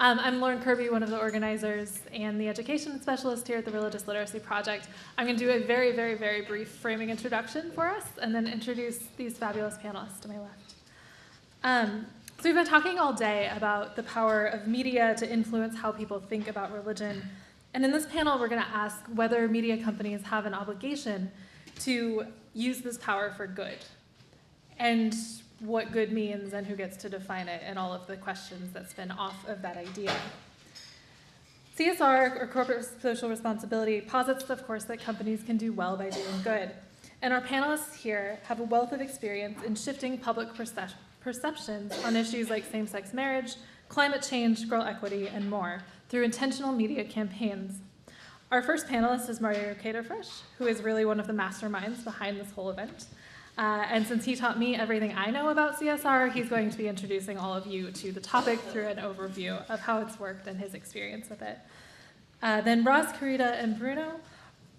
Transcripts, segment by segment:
I'm Lauren Kerby, one of the organizers and the education specialist here at the Religious Literacy Project. I'm going to do a very, very, very brief framing introduction for us and then introduce these fabulous panelists to my left. So we've been talking all day about the power of media to influence how people think about religion. And in this panel, we're going to ask whether media companies have an obligation to use this power for good, and what good means and who gets to define it, and all of the questions that spin off of that idea. CSR, or corporate social responsibility, posits, of course, that companies can do well by doing good. And our panelists here have a wealth of experience in shifting public perceptions on issues like same-sex marriage, climate change, girl equity, and more through intentional media campaigns. Our first panelist is Mario Cader-Frech, who is really one of the masterminds behind this whole event. And since he taught me everything I know about CSR, he's going to be introducing all of you to the topic through an overview of how it's worked and his experience with it. Then Ross, Kerida, and Bruno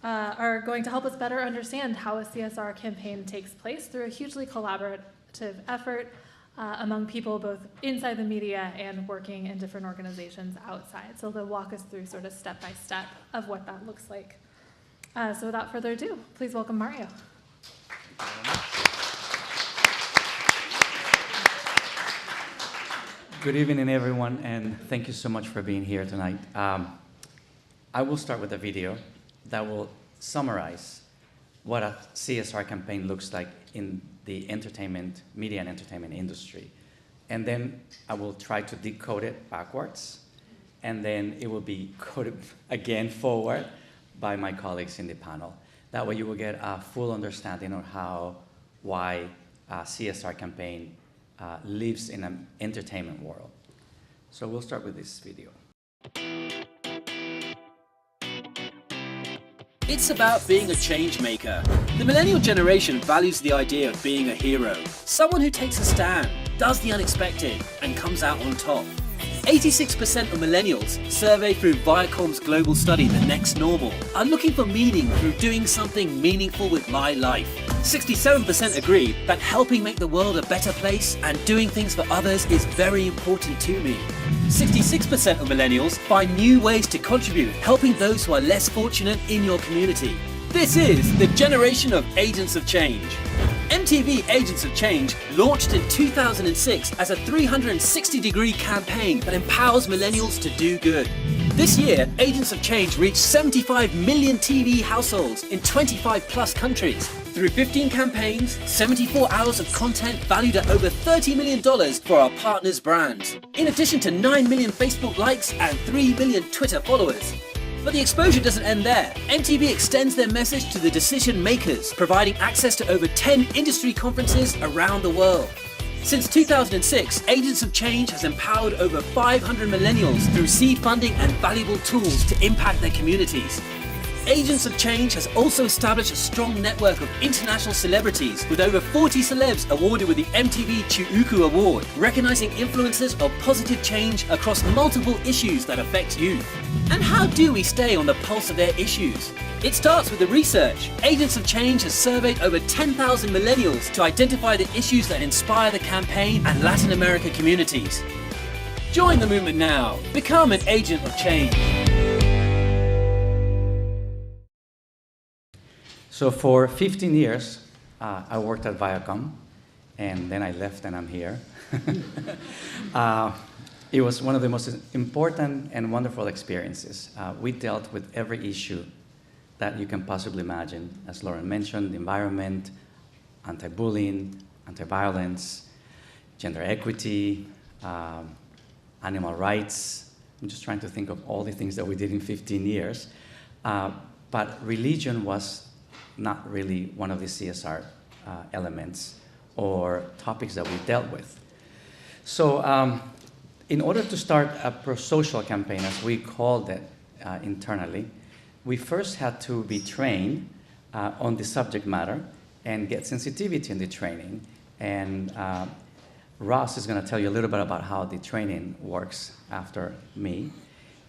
are going to help us better understand how a CSR campaign takes place through a hugely collaborative effort among people both inside the media and working in different organizations outside. So they'll walk us through sort of step by step of what that looks like. So without further ado, please welcome Mario. Good evening, everyone, and thank you so much for being here tonight. I will start with a video that will summarize what a CSR campaign looks like in the entertainment, media and entertainment industry. And then I will try to decode it backwards, and then it will be coded again forward by my colleagues in the panel. That way you will get a full understanding of why a CSR campaign lives in an entertainment world. So we'll start with this video. It's about being a change maker. The millennial generation values the idea of being a hero, someone who takes a stand, does the unexpected, and comes out on top. 86% of millennials, surveyed through Viacom's global study, The Next Normal, are looking for meaning through doing something meaningful with my life. 67% agree that helping make the world a better place and doing things for others is very important to me. 66% of millennials find new ways to contribute, helping those who are less fortunate in your community. This is the generation of agents of change. MTV Agents of Change launched in 2006 as a 360-degree campaign that empowers millennials to do good. This year, Agents of Change reached 75 million TV households in 25+ countries. Through 15 campaigns, 74 hours of content valued at over $30 million for our partners' brands, in addition to 9 million Facebook likes and 3 million Twitter followers. But the exposure doesn't end there. MTV extends their message to the decision makers, providing access to over 10 industry conferences around the world. Since 2006, Agents of Change has empowered over 500 millennials through seed funding and valuable tools to impact their communities. Agents of Change has also established a strong network of international celebrities, with over 40 celebs awarded with the MTV Chiuku Award, recognizing influencers of positive change across multiple issues that affect youth. And how do we stay on the pulse of their issues? It starts with the research. Agents of Change has surveyed over 10,000 millennials to identify the issues that inspire the campaign and Latin America communities. Join the movement now. Become an agent of change. So for 15 years, I worked at Viacom, and then I left and I'm here. It was one of the most important and wonderful experiences. We dealt with every issue that you can possibly imagine. As Lauren mentioned, the environment, anti-bullying, anti-violence, gender equity, animal rights. I'm just trying to think of all the things that we did in 15 years. But religion was not really one of the CSR elements or topics that we dealt with. So in order to start a pro-social campaign, as we called it internally, we first had to be trained on the subject matter and get sensitivity in the training. And Ross is going to tell you a little bit about how the training works after me.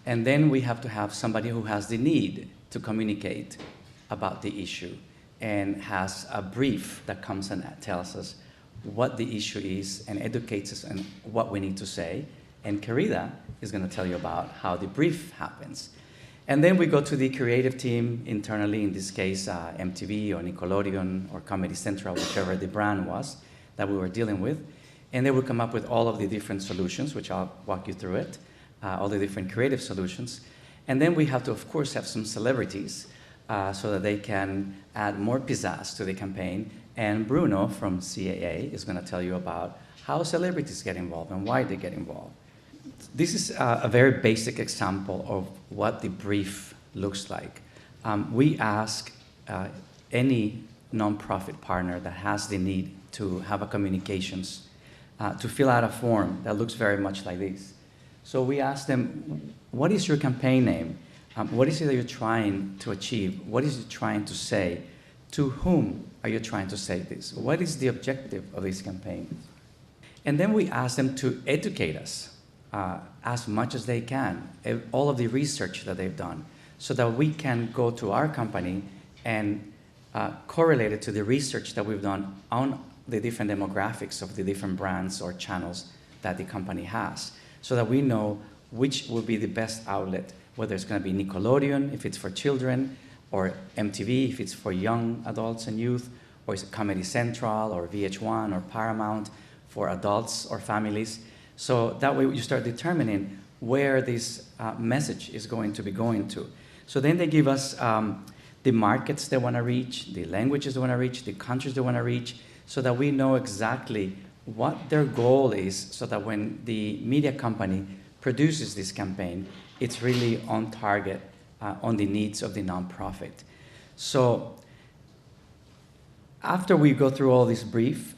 And then we have to have somebody who has the need to communicate about the issue and has a brief that comes and tells us what the issue is and educates us on what we need to say. And Kerida is going to tell you about how the brief happens. And then we go to the creative team internally, in this case, MTV or Nickelodeon or Comedy Central, whichever the brand was that we were dealing with. And they would come up with all of the different solutions, which I'll walk you through it, all the different creative solutions. And then we have to, of course, have some celebrities so that they can add more pizzazz to the campaign. And Bruno from CAA is going to tell you about how celebrities get involved and why they get involved. This is a very basic example of what the brief looks like. We ask any nonprofit partner that has the need to have a communications to fill out a form that looks very much like this. So we ask them, what is your campaign name? What is it that you're trying to achieve? What is it trying to say? To whom are you trying to say this? What is the objective of this campaign? And then we ask them to educate us as much as they can, all of the research that they've done, so that we can go to our company and correlate it to the research that we've done on the different demographics of the different brands or channels that the company has, so that we know which will be the best outlet, whether it's going to be Nickelodeon if it's for children, or MTV if it's for young adults and youth, or is it Comedy Central or VH1 or Paramount for adults or families. So that way you start determining where this message is going to be going to. So then they give us the markets they want to reach, the languages they want to reach, the countries they want to reach, so that we know exactly what their goal is, so that when the media company produces this campaign, it's really on target on the needs of the nonprofit. So after we go through all this brief,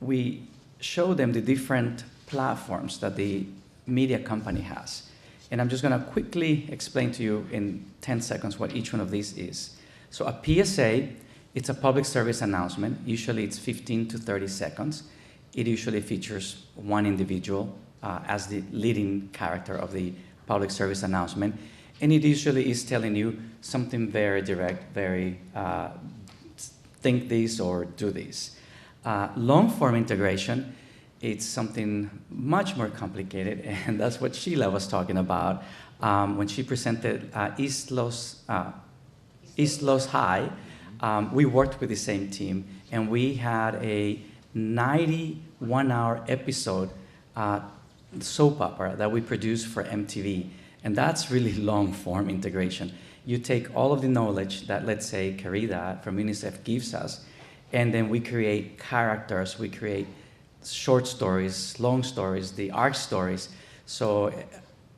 we show them the different platforms that the media company has. And I'm just going to quickly explain to you in 10 seconds what each one of these is. So a PSA, it's a public service announcement. Usually it's 15 to 30 seconds. It usually features one individual as the leading character of the public service announcement. And it usually is telling you something very direct, very think this or do this. Long form integration, it's something much more complicated, and that's what Sheila was talking about when she presented East Los High. We worked with the same team, and we had a 91-hour episode soap opera that we produced for MTV, and that's really long-form integration. You take all of the knowledge that, let's say, Kerida from UNICEF gives us, and then we create characters, we create short stories, long stories, the arc stories. So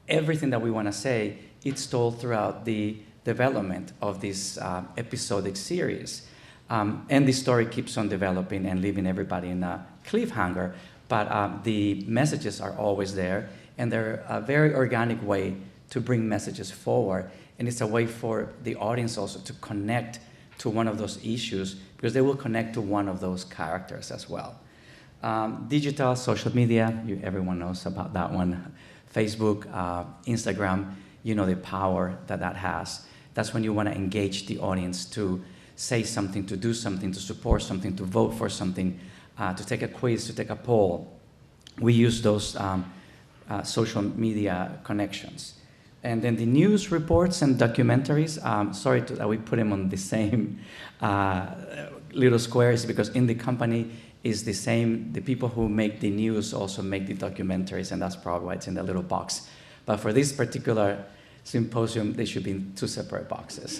everything that we want to say, it's told throughout the development of this episodic series. And the story keeps on developing and leaving everybody in a cliffhanger, but the messages are always there, and they're a very organic way to bring messages forward. And it's a way for the audience also to connect to one of those issues, because they will connect to one of those characters as well. Digital, social media, everyone knows about that one. Facebook, Instagram, you know the power that that has. That's when you want to engage the audience to say something, to do something, to support something, to vote for something, to take a quiz, to take a poll. We use those social media connections. And then the news reports and documentaries, sorry that we put them on the same little squares, because in the company is the same. The people who make the news also make the documentaries, and that's probably why it's in the little box. But for this particular symposium, they should be in two separate boxes.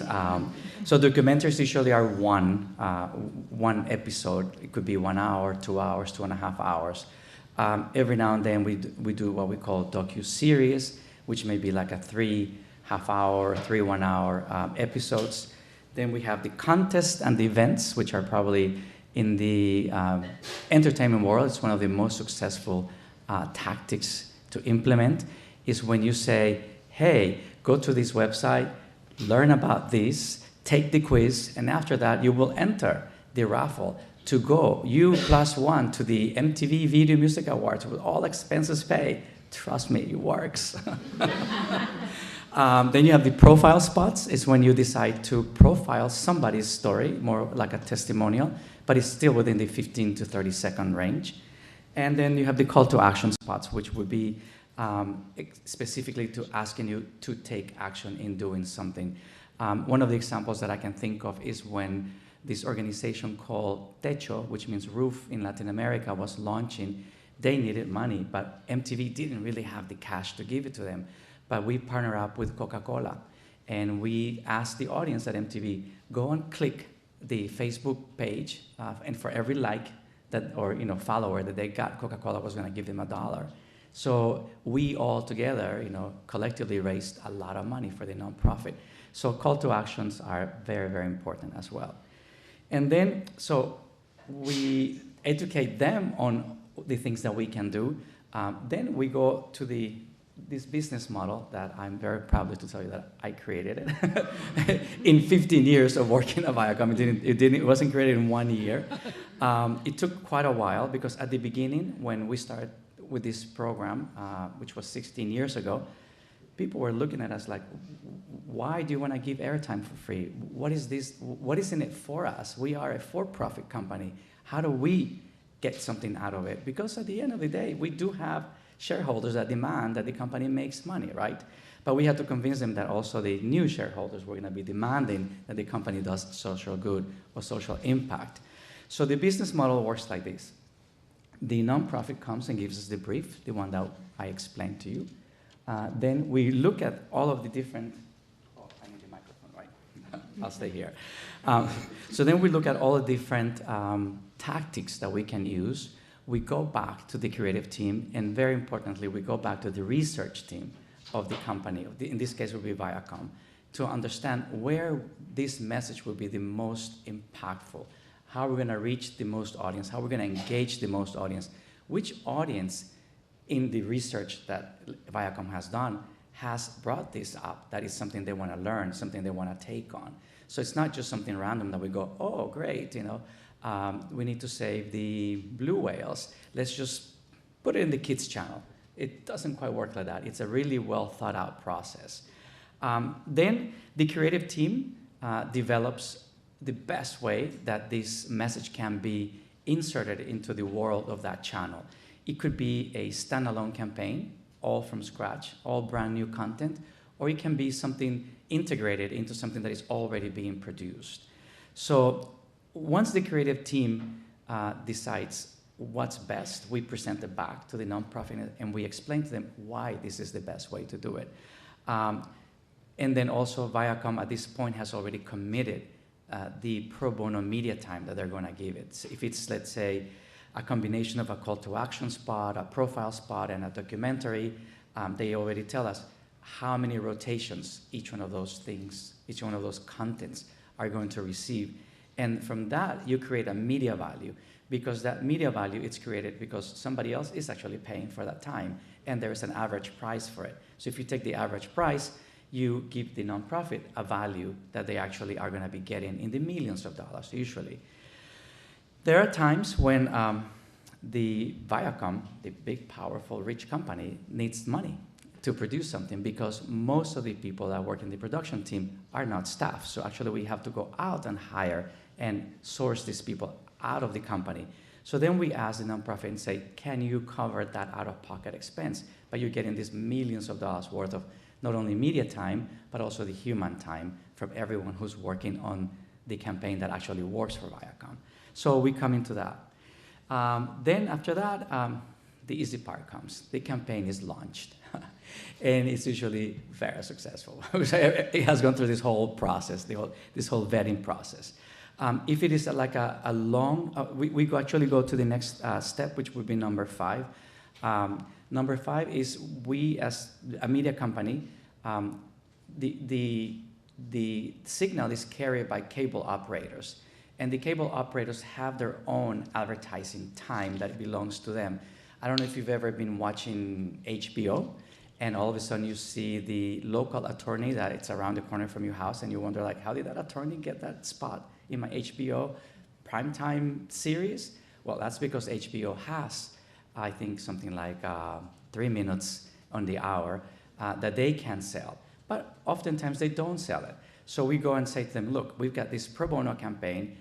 So documentaries usually are one episode. It could be 1 hour, 2 hours, 2.5 hours. Every now and then we do what we call docu-series, which may be like a 3 half-hour, 3 1-hour episodes. Then we have the contest and the events, which are probably in the entertainment world, it's one of the most successful tactics to implement, is when you say, hey, go to this website, learn about this, take the quiz, and after that you will enter the raffle to go, you +1 to the MTV Video Music Awards with all expenses paid. Trust me, it works. Then you have the profile spots. It's when you decide to profile somebody's story, more like a testimonial, but it's still within the 15 to 30 second range. And then you have the call to action spots, which would be specifically to asking you to take action in doing something. One of the examples that I can think of is when this organization called Techo, which means roof in Latin America, was launching. They needed money, but MTV didn't really have the cash to give it to them. But we partnered up with Coca-Cola, and we asked the audience at MTV, go and click the Facebook page, and for every like that or follower that they got, Coca-Cola was going to give them $1. So we all together, collectively raised a lot of money for the nonprofit. So call to actions are very, very important as well. And then, so we educate them on the things that we can do. Then we go to this business model that I'm very proud to tell you that I created it. In 15 years of working at Viacom, it wasn't created in 1 year. It took quite a while because at the beginning, when we started with this program, which was 16 years ago, people were looking at us like, why do you want to give airtime for free? What is this? What is in it for us? We are a for-profit company. How do we get something out of it? Because at the end of the day, we do have shareholders that demand that the company makes money, right? But we had to convince them that also the new shareholders were going to be demanding that the company does social good or social impact. So the business model works like this. The nonprofit comes and gives us the brief, the one that I explained to you. Then we look at all of the different, I need the microphone, right? I'll stay here. So then we look at all the different tactics that we can use. We go back to the creative team, and very importantly, we go back to the research team of the company, in this case would be Viacom, to understand where this message will be the most impactful, how we're going to reach the most audience, how we're going to engage the most audience, which audience in the research that Viacom has done has brought this up. That is something they want to learn, something they want to take on. So it's not just something random that we go, oh, great, we need to save the blue whales. Let's just put it in the kids' channel. It doesn't quite work like that. It's a really well thought out process. Then the creative team develops the best way that this message can be inserted into the world of that channel. It could be a standalone campaign, all from scratch, all brand new content, or it can be something integrated into something that is already being produced. So once the creative team decides what's best, we present it back to the nonprofit and we explain to them why this is the best way to do it. And then also Viacom at this point has already committed the pro bono media time that they're going to give it. So if it's, let's say, a combination of a call to action spot, a profile spot, and a documentary, they already tell us how many rotations each one of those things, each one of those contents are going to receive. And from that, you create a media value, because that media value is created because somebody else is actually paying for that time, and there is an average price for it. So if you take the average price, you give the nonprofit a value that they actually are going to be getting in the millions of dollars, usually. There are times when the Viacom, the big, powerful, rich company, needs money to produce something because most of the people that work in the production team are not staff. So actually we have to go out and hire and source these people out of the company. So then we ask the nonprofit and say, can you cover that out-of-pocket expense? But you're getting these millions of dollars worth of not only media time, but also the human time from everyone who's working on the campaign that actually works for Viacom. So we come into that. Then after that, the easy part comes. The campaign is launched. And it's usually very successful. It has gone through this whole process, this whole vetting process. If it is like a long, we actually go to the next step, which would be number 5. Number 5 is we, as a media company, the signal is carried by cable operators. And the cable operators have their own advertising time that belongs to them. I don't know if you've ever been watching HBO, and all of a sudden you see the local attorney that it's around the corner from your house, and you wonder, like, how did that attorney get that spot in my HBO primetime series? Well, that's because HBO has, I think, something like 3 minutes on the hour that they can sell. But oftentimes they don't sell it. So we go and say to them, look, we've got this pro bono campaign.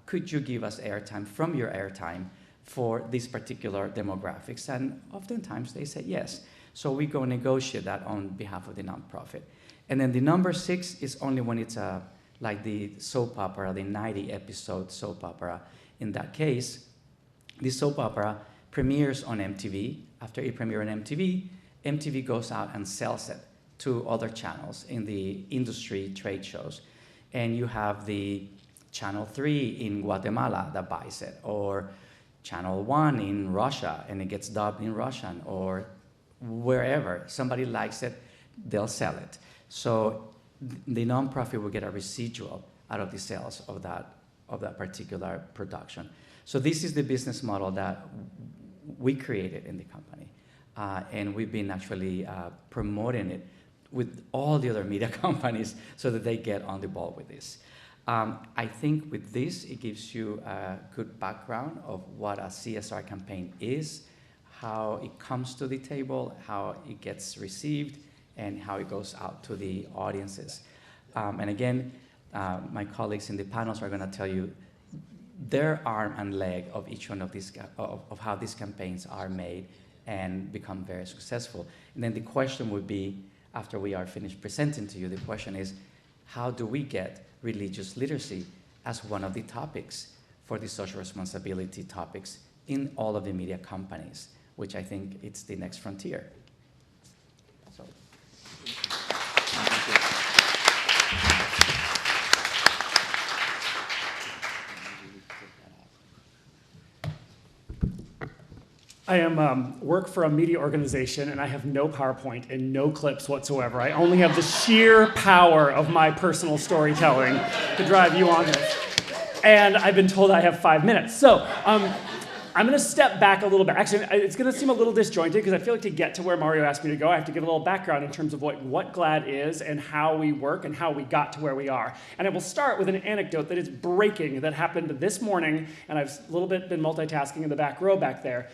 Could you give us airtime from your airtime for these particular demographics? And oftentimes they say yes. So we go negotiate that on behalf of the nonprofit. And then the number 6 is only when it's like the soap opera, the 90-episode soap opera. In that case, the soap opera premieres on MTV. After it premieres on MTV, MTV goes out and sells it to other channels in the industry trade shows. And you have the Channel 3 in Guatemala that buys it, or Channel 1 in Russia, and it gets dubbed in Russian, or wherever somebody likes it, they'll sell it. So the nonprofit will get a residual out of the sales of that particular production. So this is the business model that we created in the company. And we've been actually promoting it with all the other media companies so that they get on the ball with this. I think with this, it gives you a good background of what a CSR campaign is, how it comes to the table, how it gets received, and how it goes out to the audiences. And again, my colleagues in the panels are going to tell you their arm and leg of each one of these, of how these campaigns are made and become very successful. And then the question would be, after we are finished presenting to you, the question is, how do we get religious literacy as one of the topics for the social responsibility topics in all of the media companies, which I think it's the next frontier. So. I work for a media organization, and I have no PowerPoint and no clips whatsoever. I only have the sheer power of my personal storytelling to drive you on this. And I've been told I have 5 minutes. So I'm going to step back a little bit. Actually, it's going to seem a little disjointed because I feel like to get to where Mario asked me to go, I have to give a little background in terms of what GLAAD is and how we work and how we got to where we are. And I will start with an anecdote that is breaking that happened this morning, and I've a little bit been multitasking in the back row back there.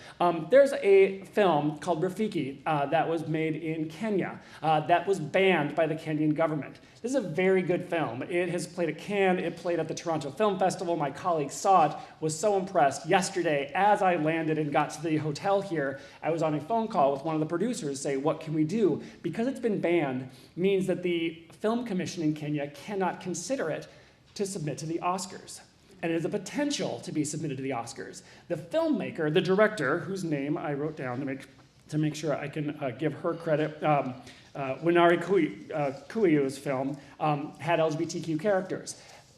There's a film called Rafiki that was made in Kenya that was banned by the Kenyan government. This is a very good film. It has played at Cannes, it played at the Toronto Film Festival. My colleague saw it, was so impressed. Yesterday, as I landed and got to the hotel here, I was on a phone call with one of the producers say, what can we do? Because it's been banned means that the Film Commission in Kenya cannot consider it to submit to the Oscars. And it has a potential to be submitted to the Oscars. The filmmaker, the director, whose name I wrote down to make sure I can give her credit, Winari Kuyu's film had LGBTQ characters.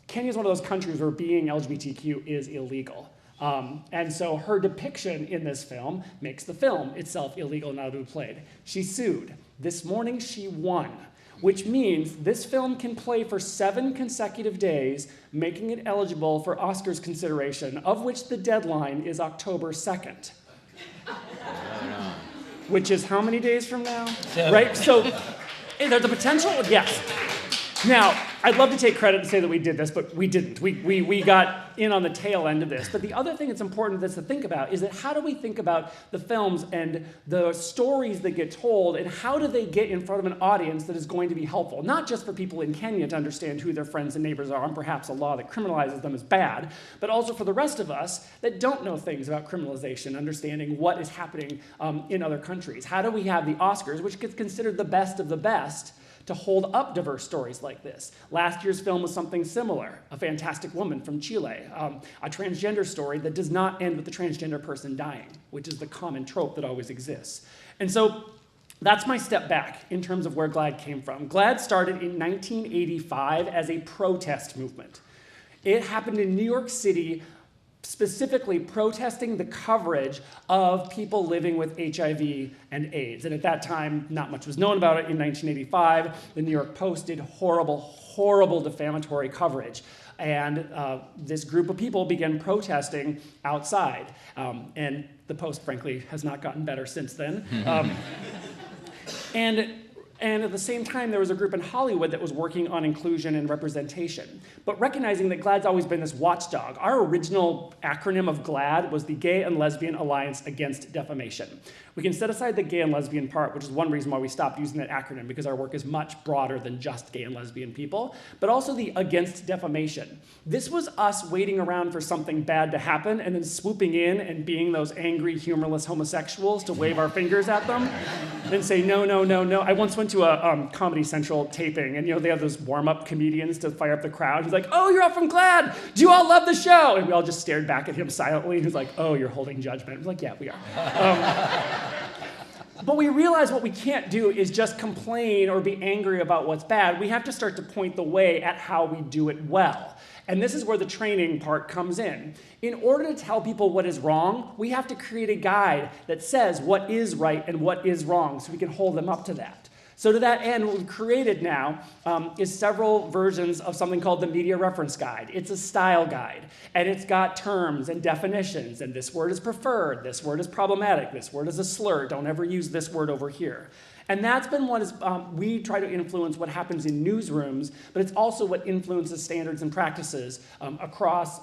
Kenya is one of those countries where being LGBTQ is illegal. And so her depiction in this film makes the film itself illegal now to be played. She sued. This morning she won, which means this film can play for 7 consecutive days, making it eligible for Oscars consideration, of which the deadline is October 2nd. Which is how many days from now? 7. Right? So there's a potential? Yes. Now, I'd love to take credit and say that we did this, but we didn't. We got in on the tail end of this. But the other thing that's important to think about is that how do we think about the films and the stories that get told, and how do they get in front of an audience that is going to be helpful? Not just for people in Kenya to understand who their friends and neighbors are, and perhaps a law that criminalizes them is bad, but also for the rest of us that don't know things about criminalization, understanding what is happening in other countries. How do we have the Oscars, which gets considered the best of the best, to hold up diverse stories like this? Last year's film was something similar, A Fantastic Woman from Chile, a transgender story that does not end with the transgender person dying, which is the common trope that always exists. And so that's my step back in terms of where GLAAD came from. GLAAD started in 1985 as a protest movement. It happened in New York City, specifically protesting the coverage of people living with HIV and AIDS. And at that time, not much was known about it. In 1985, the New York Post did horrible, horrible defamatory coverage. And this group of people began protesting outside. And the Post, frankly, has not gotten better since then. And And at the same time, there was a group in Hollywood that was working on inclusion and representation. But recognizing that GLAAD's always been this watchdog, our original acronym of GLAAD was the Gay and Lesbian Alliance Against Defamation. We can set aside the gay and lesbian part, which is one reason why we stopped using that acronym, because our work is much broader than just gay and lesbian people, but also the against defamation. This was us waiting around for something bad to happen and then swooping in and being those angry, humorless homosexuals to wave our fingers at them and say, no, no, no, no. I once went to a Comedy Central taping, and they have those warm-up comedians to fire up the crowd. He's like, oh, you're all from GLAAD. Do you all love the show? And we all just stared back at him silently. He's like, oh, you're holding judgment. He's like, yeah, we are. But we realize what we can't do is just complain or be angry about what's bad. We have to start to point the way at how we do it well. And this is where the training part comes in. In order to tell people what is wrong, we have to create a guide that says what is right and what is wrong so we can hold them up to that. So to that end, what we've created now is several versions of something called the Media Reference Guide. It's a style guide, and it's got terms and definitions, and this word is preferred, this word is problematic, this word is a slur, don't ever use this word over here. And that's been what is, we try to influence what happens in newsrooms, but it's also what influences standards and practices across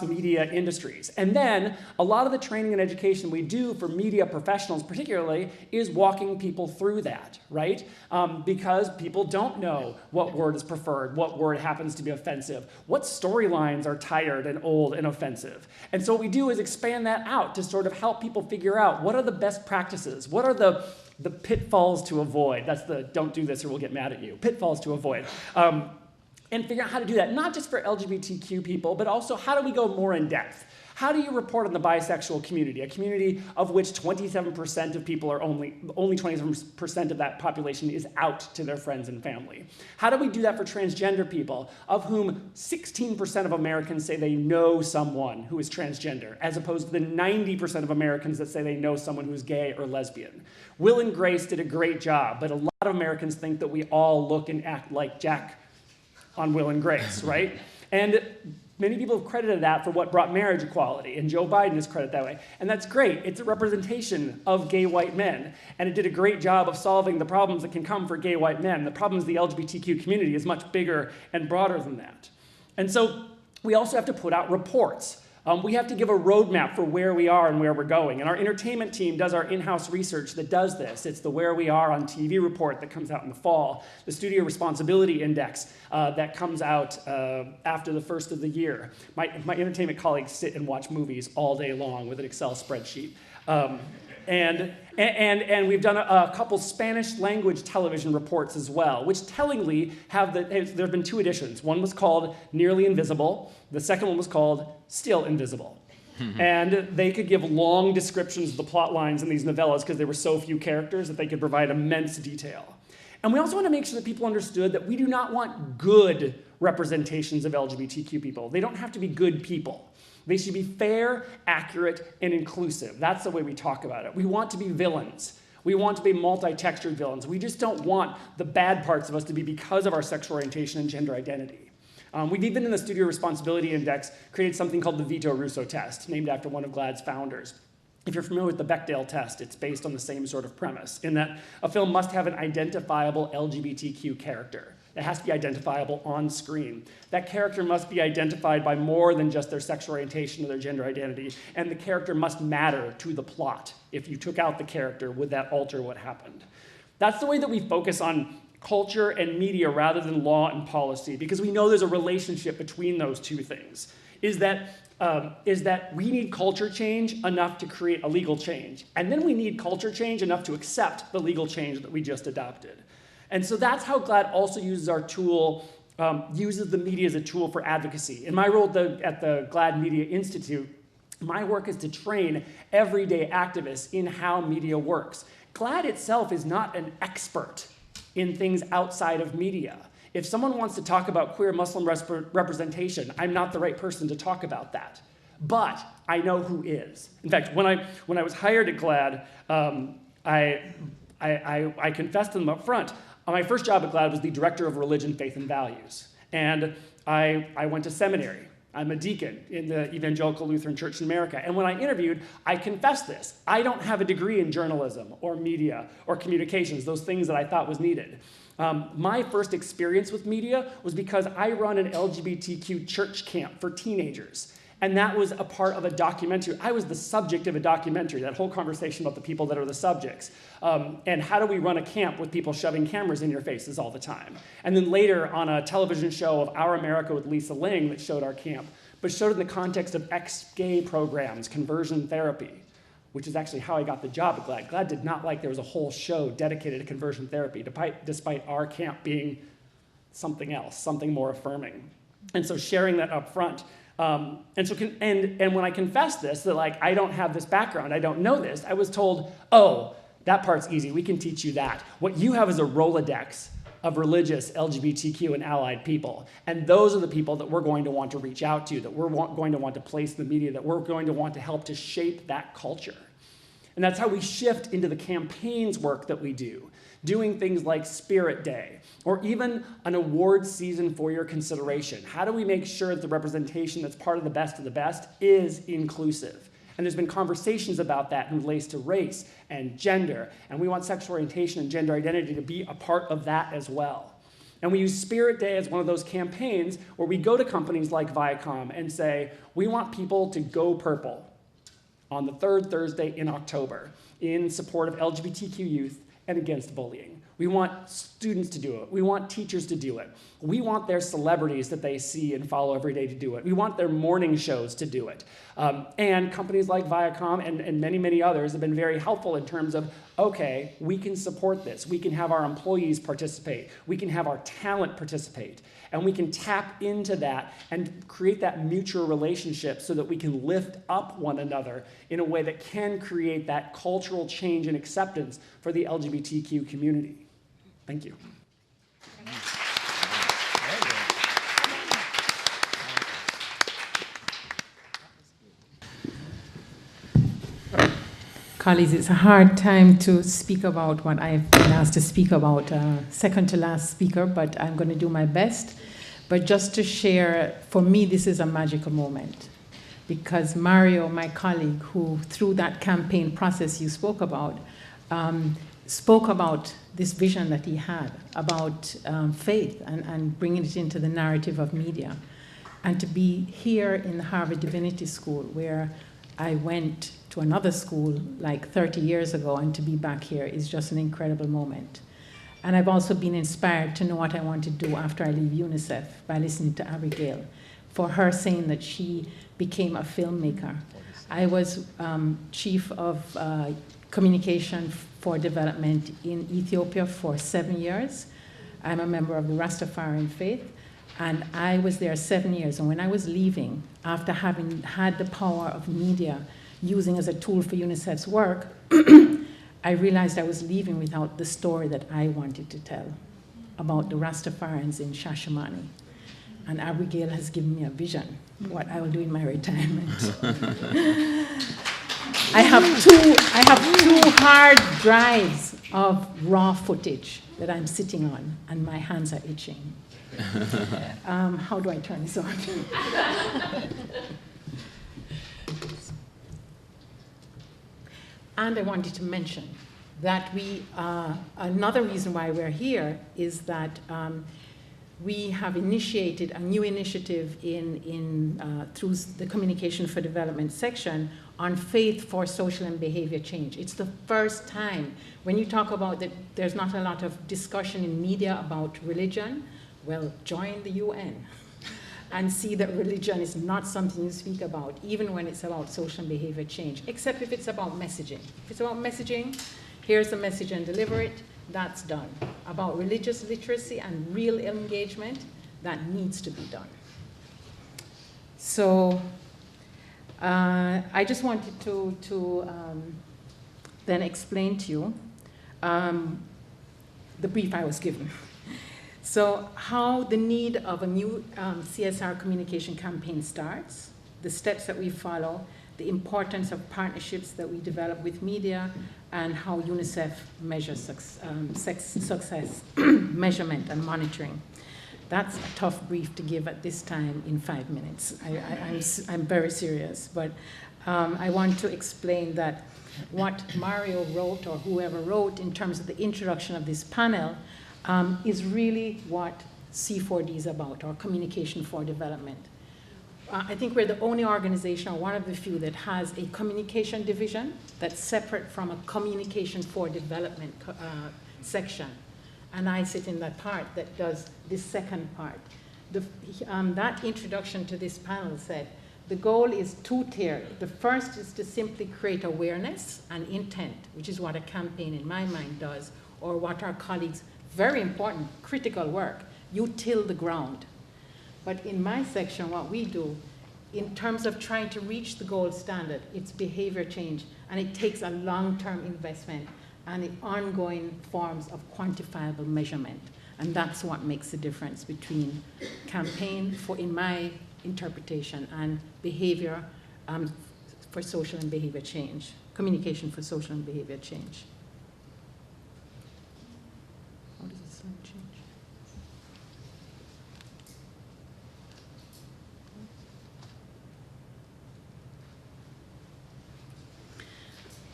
media industries. And then a lot of the training and education we do for media professionals particularly is walking people through that, right? Because people don't know what word is preferred, what word happens to be offensive, what storylines are tired and old and offensive. And so what we do is expand that out to sort of help people figure out what are the best practices, what are the pitfalls to avoid. That's the don't do this or we'll get mad at you. Pitfalls to avoid. And figure out how to do that, not just for LGBTQ people, but also how do we go more in depth? How do you report on the bisexual community, a community of which 27% of people are only 27% of that population is out to their friends and family? How do we do that for transgender people, of whom 16% of Americans say they know someone who is transgender, as opposed to the 90% of Americans that say they know someone who's gay or lesbian? Will and Grace did a great job, but a lot of Americans think that we all look and act like Jack on Will and Grace, right? And many people have credited that for what brought marriage equality, and Joe Biden is credited that way. And that's great. It's a representation of gay white men, and it did a great job of solving the problems that can come for gay white men. The problems of the LGBTQ community is much bigger and broader than that. And so we also have to put out reports. We have to give a roadmap for where we are and where we're going. And our entertainment team does our in-house research that does this. It's the Where We Are on TV report that comes out in the fall, the Studio Responsibility Index that comes out after the first of the year. My entertainment colleagues sit and watch movies all day long with an Excel spreadsheet. And we've done a couple Spanish language television reports as well, which tellingly there have been two editions. One was called Nearly Invisible. The second one was called Still Invisible. And they could give long descriptions of the plot lines in these novellas because there were so few characters that they could provide immense detail. And we also want to make sure that people understood that we do not want good representations of LGBTQ people. They don't have to be good people. They should be fair, accurate, and inclusive. That's the way we talk about it. We want to be villains. We want to be multi-textured villains. We just don't want the bad parts of us to be because of our sexual orientation and gender identity. We've even in the Studio Responsibility Index created something called the Vito Russo test, named after one of GLAAD's founders. If you're familiar with the Bechdel test, it's based on the same sort of premise, in that a film must have an identifiable LGBTQ character. It has to be identifiable on screen. That character must be identified by more than just their sexual orientation or their gender identity, and the character must matter to the plot. If you took out the character, would that alter what happened? That's the way that we focus on culture and media rather than law and policy, because we know there's a relationship between those two things. Is that we need culture change enough to create a legal change, and then we need culture change enough to accept the legal change that we just adopted. And so that's how GLAAD also uses our tool, uses the media as a tool for advocacy. In my role at the GLAAD Media Institute, my work is to train everyday activists in how media works. GLAAD itself is not an expert in things outside of media. If someone wants to talk about queer Muslim representation, I'm not the right person to talk about that. But I know who is. In fact, when I was hired at GLAAD, I confessed to them up front. My first job at GLAAD was the director of religion, faith, and values. And I went to seminary. I'm a deacon in the Evangelical Lutheran Church in America. And when I interviewed, I confessed this. I don't have a degree in journalism or media or communications, those things that I thought was needed. My first experience with media was because I run an LGBTQ church camp for teenagers. And that was a part of a documentary. I was the subject of a documentary, that whole conversation about the people that are the subjects. And how do we run a camp with people shoving cameras in your faces all the time? And then later on a television show of Our America with Lisa Ling that showed our camp, but showed it in the context of ex-gay programs, conversion therapy, which is actually how I got the job at GLAD. GLAD did not like there was a whole show dedicated to conversion therapy, despite our camp being something else, something more affirming. And so sharing that up front. And when I confessed this, that like, I don't have this background, I don't know this, I was told, oh, that part's easy, we can teach you that. What you have is a Rolodex of religious LGBTQ and allied people. And those are the people that we're going to want to reach out to, that we're going to want to place in the media, that we're going to want to help to shape that culture. And that's how we shift into the campaigns work that we do, doing things like Spirit Day, or even an awards season for your consideration. How do we make sure that the representation that's part of the best is inclusive? And there's been conversations about that in relation to race and gender, and we want sexual orientation and gender identity to be a part of that as well. And we use Spirit Day as one of those campaigns where we go to companies like Viacom and say, we want people to go purple on the third Thursday in October in support of LGBTQ youth and against bullying. We want students to do it. We want teachers to do it. We want their celebrities that they see and follow every day to do it. We want their morning shows to do it. And companies like Viacom and many, many others have been very helpful in terms of, okay, we can support this. We can have our employees participate. We can have our talent participate. And we can tap into that and create that mutual relationship so that we can lift up one another in a way that can create that cultural change and acceptance for the LGBTQ community. Thank you. Colleagues, it's a hard time to speak about what I've been asked to speak about, second to last speaker, but I'm going to do my best. But just to share, for me, this is a magical moment because Mario, my colleague, who through that campaign process you spoke about this vision that he had about faith and bringing it into the narrative of media. And to be here in the Harvard Divinity School, where I went to another school like 30 years ago, and to be back here is just an incredible moment. And I've also been inspired to know what I want to do after I leave UNICEF by listening to Abigail, for her saying that she became a filmmaker. I was chief of communication for development in Ethiopia for 7 years. I'm a member of the Rastafarian faith, and I was there 7 years. And when I was leaving, after having had the power of media using as a tool for UNICEF's work, I realized I was leaving without the story that I wanted to tell about the Rastafarians in Shashamane. And Abigail has given me a vision of what I will do in my retirement. I have two hard drives of raw footage that I'm sitting on, and my hands are itching. How do I turn this on? And I wanted to mention that another reason why we're here is that we have initiated a new initiative through the Communication for Development section on faith for social and behavior change. It's the first time when you talk about that there's not a lot of discussion in media about religion. Well, join the UN and see that religion is not something you speak about, even when it's about social and behavior change, except if it's about messaging. If it's about messaging, here's the message and deliver it, that's done. About religious literacy and real engagement, that needs to be done. So I just wanted to then explain to you the brief I was given. So how the need of a new CSR communication campaign starts, the steps that we follow, the importance of partnerships that we develop with media, and how UNICEF measures success measurement and monitoring. That's a tough brief to give at this time in 5 minutes. I'm very serious, but I want to explain that what Mario wrote, or whoever wrote, in terms of the introduction of this panel, is really what C4D is about, or Communication for Development. I think we're the only organization, or one of the few, that has a communication division that's separate from a Communication for Development section. And I sit in that part that does this second part. That introduction to this panel said, the goal is two-tiered. The first is to simply create awareness and intent, which is what a campaign in my mind does, or what our colleagues, very important, critical work, you till the ground. But in my section, what we do, in terms of trying to reach the gold standard, it's behavior change, and it takes a long-term investment and ongoing forms of quantifiable measurement. And that's what makes the difference between campaign, in my interpretation, and behavior for social and behavior change, communication for social and behavior change. How does the slide change?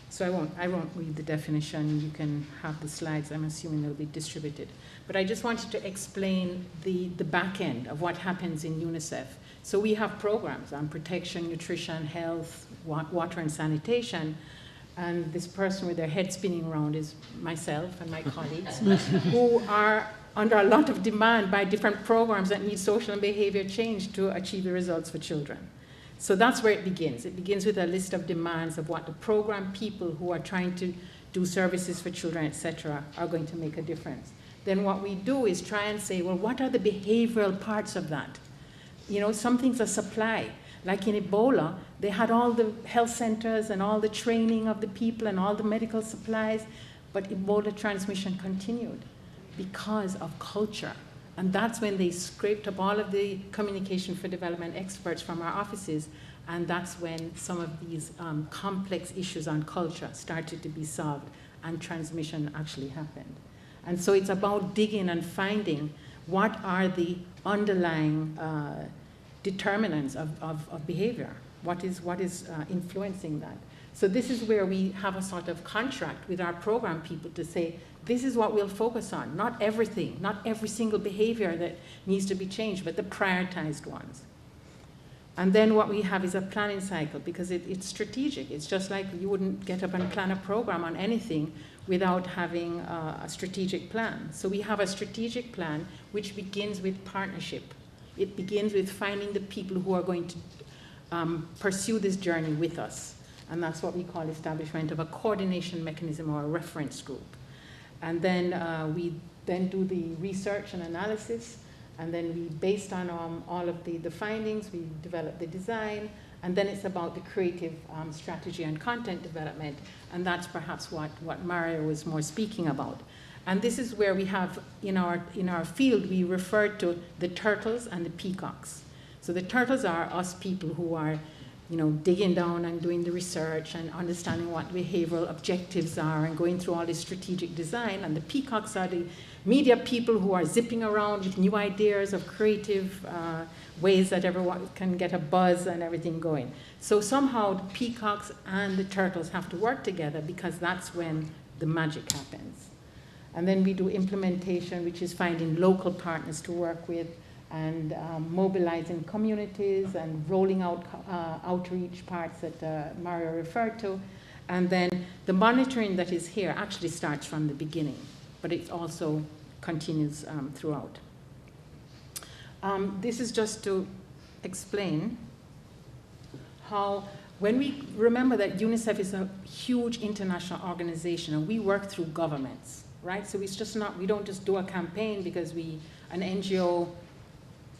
So I won't read the definition. You can have the slides. I'm assuming they'll be distributed. But I just wanted to explain the back end of what happens in UNICEF. So we have programs on protection, nutrition, health, water and sanitation. And this person with their head spinning around is myself and my colleagues, who are under a lot of demand by different programs that need social and behavior change to achieve the results for children. So that's where it begins. It begins with a list of demands of what the program people who are trying to do services for children, etc., are going to make a difference. Then what we do is try and say, well, what are the behavioral parts of that? You know, some things are supply. Like in Ebola, they had all the health centers and all the training of the people and all the medical supplies, but Ebola transmission continued because of culture. And that's when they scraped up all of the communication for development experts from our offices, and that's when some of these complex issues on culture started to be solved and transmission actually happened. And so it's about digging and finding what are the underlying determinants of behavior, what is influencing that. So this is where we have a sort of contract with our program people to say, this is what we'll focus on, not everything, not every single behavior that needs to be changed, but the prioritized ones. And then what we have is a planning cycle, because it's strategic. It's just like you wouldn't get up and plan a program on anything without having a strategic plan. So we have a strategic plan which begins with partnership. It begins with finding the people who are going to pursue this journey with us. And that's what we call establishment of a coordination mechanism or a reference group. And then we then do the research and analysis, and then we, based on all of the findings, we develop the design, and then it's about the creative strategy and content development, and that's perhaps what Mario was more speaking about. And this is where we have, in our field, we refer to the turtles and the peacocks. So the turtles are us people who are digging down and doing the research and understanding what behavioral objectives are and going through all this strategic design. And the peacocks are the media people who are zipping around with new ideas of creative ways that everyone can get a buzz and everything going. So somehow the peacocks and the turtles have to work together, because that's when the magic happens. And then we do implementation, which is finding local partners to work with, and mobilizing communities and rolling out outreach parts that Mario referred to. And then the monitoring that is here actually starts from the beginning, but it also continues throughout. This is just to explain how, when we remember that UNICEF is a huge international organization and we work through governments, right? So it's just not, we don't just do a campaign because an NGO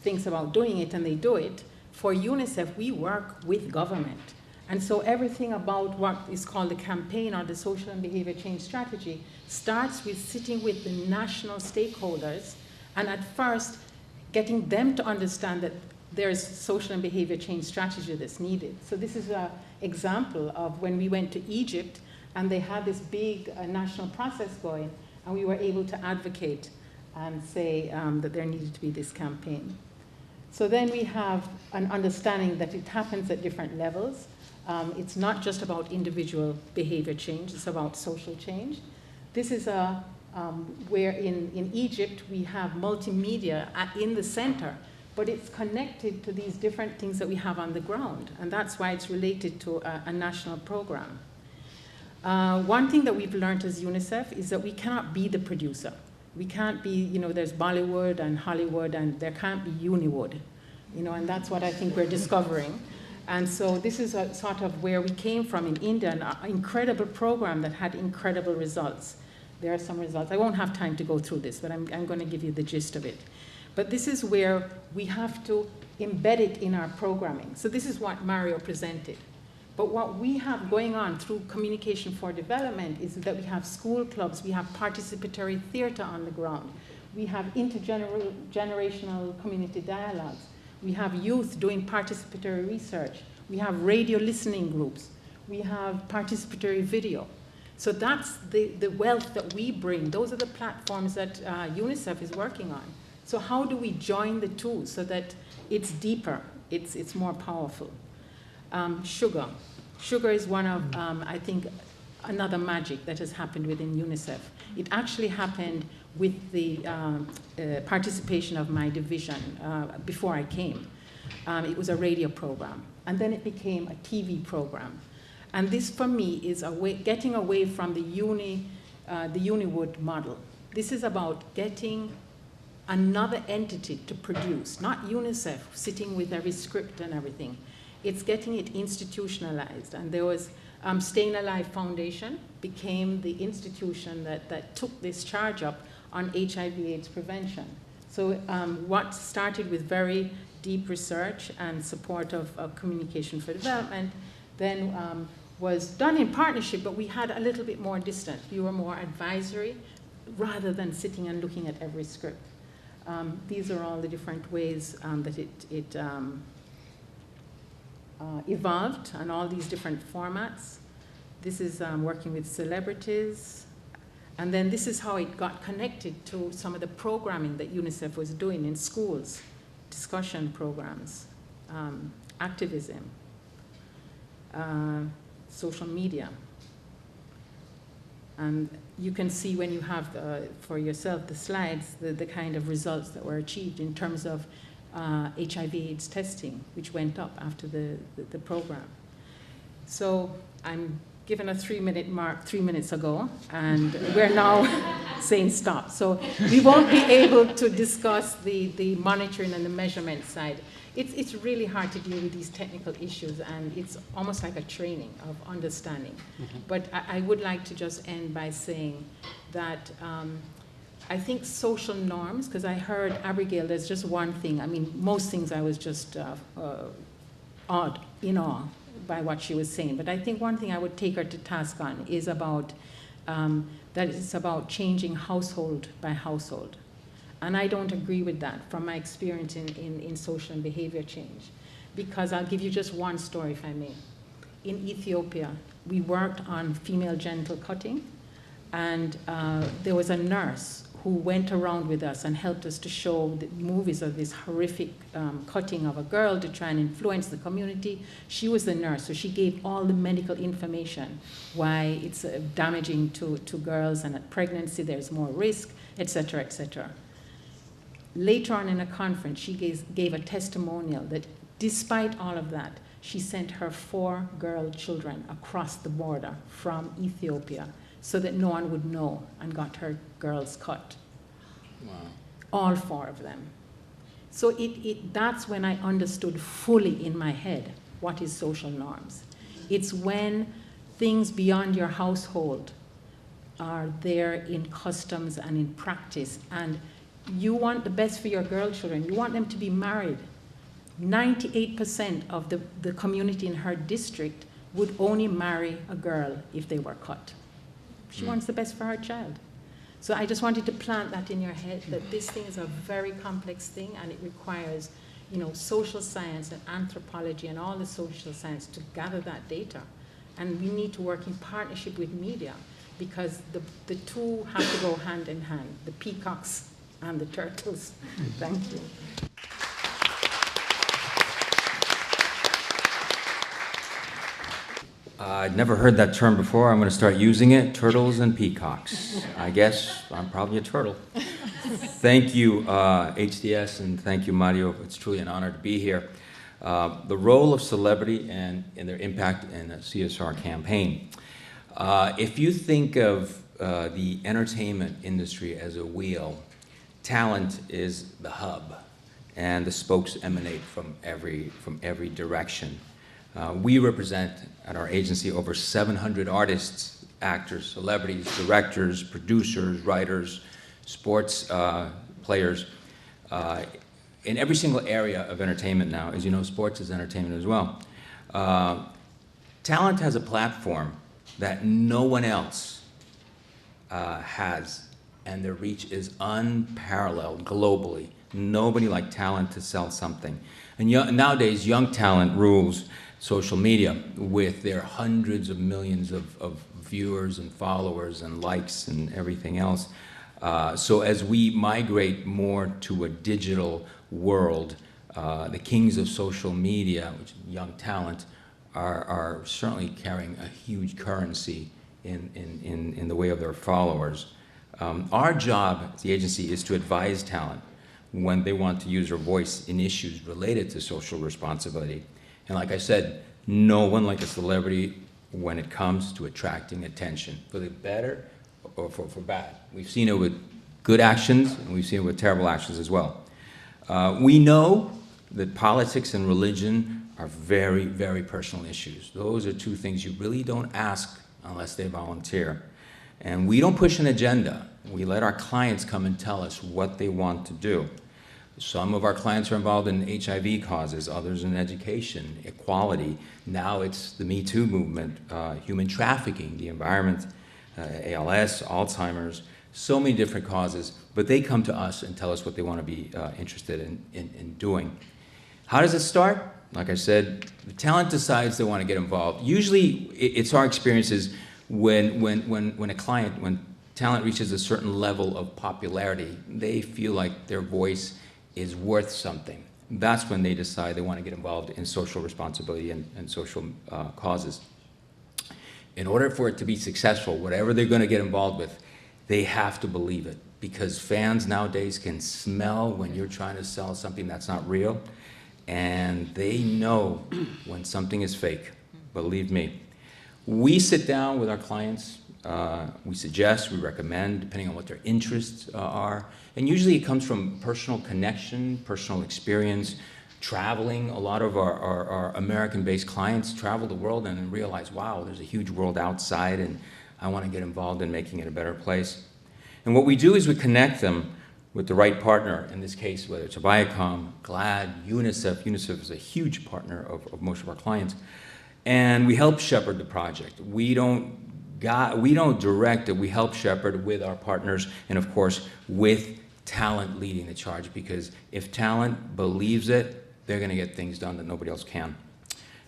thinks about doing it and they do it. For UNICEF, we work with government. And so everything about what is called the campaign or the social and behavior change strategy starts with sitting with the national stakeholders and at first getting them to understand that there's social and behavior change strategy that's needed. So this is an example of when we went to Egypt and they had this big national process going, and we were able to advocate and say that there needed to be this campaign. So then we have an understanding that it happens at different levels. It's not just about individual behavior change, it's about social change. This is where in Egypt we have multimedia in the center, but it's connected to these different things that we have on the ground, and that's why it's related to a national program. One thing that we've learned as UNICEF is that we cannot be the producer. We can't be, there's Bollywood and Hollywood, and there can't be Uniwood, and that's what I think we're discovering. And so this is a sort of where we came from in India, an incredible program that had incredible results. There are some results. I won't have time to go through this, but I'm going to give you the gist of it. But this is where we have to embed it in our programming. So this is what Mario presented. But what we have going on through Communication for Development is that we have school clubs, we have participatory theater on the ground, we have intergenerational community dialogues, we have youth doing participatory research, we have radio listening groups, we have participatory video. So that's the wealth that we bring. Those are the platforms that UNICEF is working on. So how do we join the two so that it's deeper, it's more powerful? Sugar. Sugar is one of, I think, another magic that has happened within UNICEF. It actually happened with the participation of my division before I came. It was a radio program, and then it became a TV program. And this, for me, is getting away from the Uniwood model. This is about getting another entity to produce, not UNICEF sitting with every script and everything. It's getting it institutionalized. And there was Staying Alive Foundation became the institution that took this charge up on HIV/AIDS prevention. So what started with very deep research and support of Communication for Development then was done in partnership, but we had a little bit more distant. We were more advisory rather than sitting and looking at every script. These are all the different ways that it evolved and all these different formats. This is working with celebrities. And then this is how it got connected to some of the programming that UNICEF was doing in schools, discussion programs, activism, social media. And you can see when you have, for yourself, the slides, the kind of results that were achieved in terms of HIV/AIDS testing, which went up after the program. So I'm given a 3-minute mark 3 minutes ago, and we're now saying stop. So we won't be able to discuss the monitoring and the measurement side. It's really hard to deal with these technical issues, and it's almost like a training of understanding. Mm-hmm. But I would like to just end by saying that I think social norms, because I heard Abigail, there's just one thing. I mean, most things I was just in awe by what she was saying. But I think one thing I would take her to task on is about, that it's about changing household by household. And I don't agree with that from my experience in social and behavior change. Because I'll give you just one story, if I may. In Ethiopia, we worked on female genital cutting, and there was a nurse who went around with us and helped us to show the movies of this horrific cutting of a girl to try and influence the community. She was the nurse, so she gave all the medical information, why it's damaging to girls, and at pregnancy there's more risk, etc., etc. Later on in a conference, she gave a testimonial that despite all of that, she sent her 4 girl children across the border from Ethiopia so that no one would know, and got her girls cut. Wow. All 4 of them. So that's when I understood fully in my head what is social norms. It's when things beyond your household are there in customs and in practice, and you want the best for your girl children. You want them to be married. 98% of the community in her district would only marry a girl if they were cut. She wants the best for her child. So I just wanted to plant that in your head, that this thing is a very complex thing, and it requires, social science and anthropology and all the social science to gather that data. And we need to work in partnership with media, because the two have to go hand in hand. The peacocks and the turtles. Thank you. I'd never heard that term before. I'm going to start using it. Turtles and peacocks. I guess I'm probably a turtle. Thank you, HDS, and thank you, Mario. It's truly an honor to be here. The role of celebrity and their impact in a CSR campaign. If you think of the entertainment industry as a wheel, talent is the hub, and the spokes emanate from every direction. We represent at our agency over 700 artists, actors, celebrities, directors, producers, writers, sports players, in every single area of entertainment now. As you know, sports is entertainment as well. Talent has a platform that no one else has, and their reach is unparalleled globally. Nobody like talent to sell something. And nowadays, young talent rules social media with their hundreds of millions of viewers and followers and likes and everything else. So as we migrate more to a digital world, the kings of social media, which is young talent, are certainly carrying a huge currency in the way of their followers. Our job as the agency is to advise talent when they want to use their voice in issues related to social responsibility. And like I said, no one like a celebrity when it comes to attracting attention, for the better or for bad. We've seen it with good actions, and we've seen it with terrible actions as well. We know that politics and religion are very, very personal issues. Those are two things you really don't ask unless they volunteer. And we don't push an agenda. We let our clients come and tell us what they want to do. Some of our clients are involved in HIV causes, others in education, equality. Now it's the Me Too movement, human trafficking, the environment, ALS, Alzheimer's, so many different causes, but they come to us and tell us what they want to be interested in doing. How does it start? Like I said, the talent decides they want to get involved. Usually it's our experiences when talent reaches a certain level of popularity, they feel like their voice is worth something. That's when they decide they want to get involved in social responsibility and social causes. In order for it to be successful, whatever they're going to get involved with, they have to believe it, because fans nowadays can smell when you're trying to sell something that's not real, and they know when something is fake, believe me. We sit down with our clients, we suggest, we recommend, depending on what their interests are. And usually it comes from personal connection, personal experience, traveling. A lot of our American-based clients travel the world and then realize, wow, there's a huge world outside, and I want to get involved in making it a better place. And what we do is we connect them with the right partner, in this case, whether it's a Viacom, GLAAD, UNICEF. UNICEF is a huge partner of most of our clients. And we help shepherd the project. We don't direct it, we help shepherd with our partners, and of course, with talent leading the charge, because if talent believes it, they're going to get things done that nobody else can.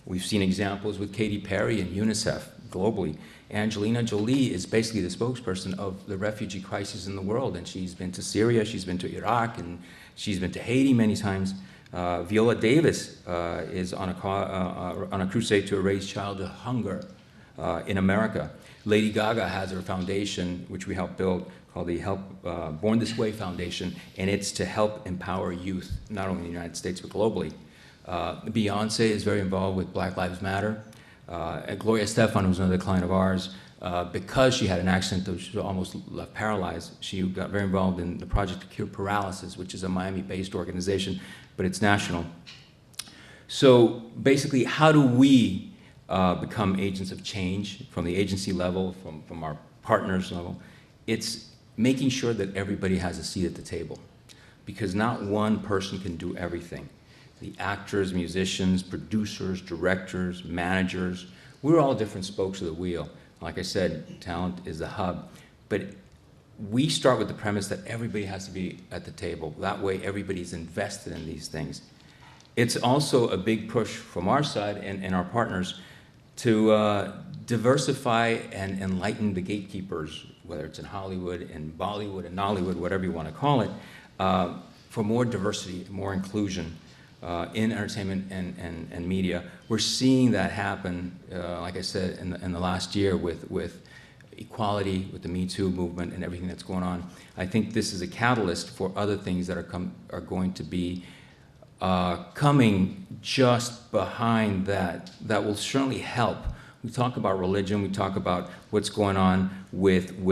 We've seen examples with Katy Perry and UNICEF globally. Angelina Jolie is basically the spokesperson of the refugee crisis in the world, and she's been to Syria, she's been to Iraq, and she's been to Haiti many times. Viola Davis is on a crusade to erase childhood hunger in America. Lady Gaga has her foundation, which we helped build, called the Born This Way Foundation, and it's to help empower youth, not only in the United States, but globally. Beyonce is very involved with Black Lives Matter. Gloria Estefan, who's another client of ours, because she had an accident that she was almost left paralyzed, she got very involved in the Project to Cure Paralysis, which is a Miami-based organization, but it's national. So basically, how do we become agents of change from the agency level, from our partners level? It's making sure that everybody has a seat at the table, because not one person can do everything. The actors, musicians, producers, directors, managers, we're all different spokes of the wheel. Like I said, talent is the hub, but we start with the premise that everybody has to be at the table. That way everybody's invested in these things. It's also a big push from our side and our partners to diversify and enlighten the gatekeepers, whether it's in Hollywood, in Bollywood, in Nollywood, whatever you want to call it, for more diversity, more inclusion in entertainment and media. We're seeing that happen, like I said, in the last year with equality, with the Me Too movement and everything that's going on. I think this is a catalyst for other things that are going to be coming just behind that will certainly help. We talk about religion, we talk about what's going on with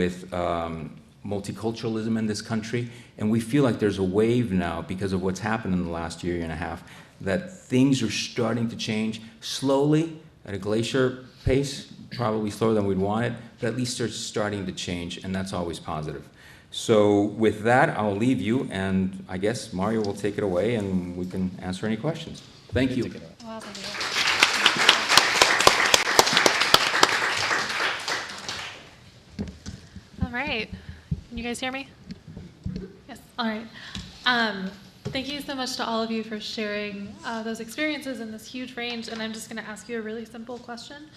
multiculturalism in this country, and we feel like there's a wave now because of what's happened in the last year and a half, that things are starting to change slowly at a glacier pace, probably slower than we'd want it, but at least they're starting to change, and that's always positive. So with that, I'll leave you, and I guess Mario will take it away, and we can answer any questions. Thank you. Wow, thank you. All right. Can you guys hear me? Yes. All right. Thank you so much to all of you for sharing those experiences in this huge range. And I'm just going to ask you a really simple question.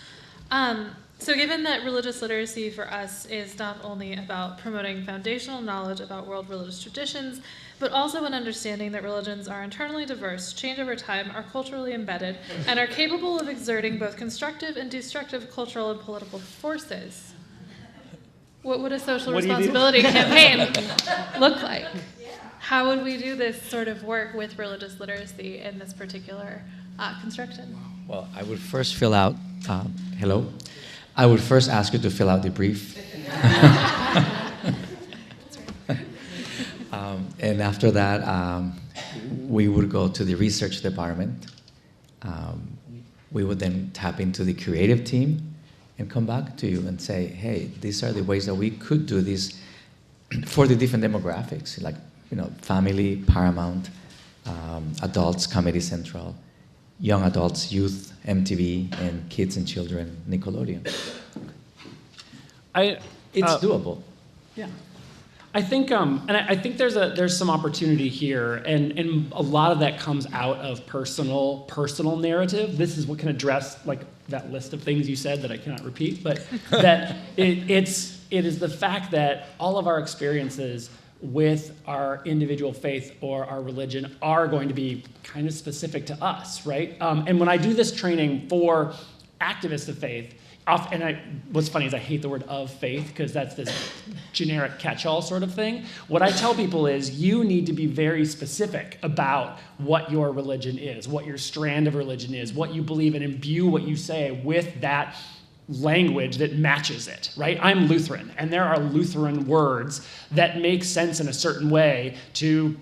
So given that religious literacy for us is not only about promoting foundational knowledge about world religious traditions, but also an understanding that religions are internally diverse, change over time, are culturally embedded, and are capable of exerting both constructive and destructive cultural and political forces, what would a social responsibility campaign look like? How would we do this sort of work with religious literacy in this particular construction? Well, I would first fill out, hello? I would first ask you to fill out the brief. And after that, we would go to the research department. We would then tap into the creative team and come back to you and say, hey, these are the ways that we could do this for the different demographics, like, family, Paramount, adults, Comedy Central, young adults, youth, MTV, and kids and children, Nickelodeon. It's doable. Yeah. I think, and I think there's some opportunity here, and a lot of that comes out of personal narrative. This is what can address like that list of things you said that I cannot repeat, but that it is the fact that all of our experiences with our individual faith or our religion are going to be kind of specific to us, right? And when I do this training for activists of faith, what's funny is I hate the word of faith because that's this generic catch-all sort of thing. What I tell people is you need to be very specific about what your religion is, what your strand of religion is, what you believe, and imbue what you say with that language that matches it, right? I'm Lutheran, and there are Lutheran words that make sense in a certain way to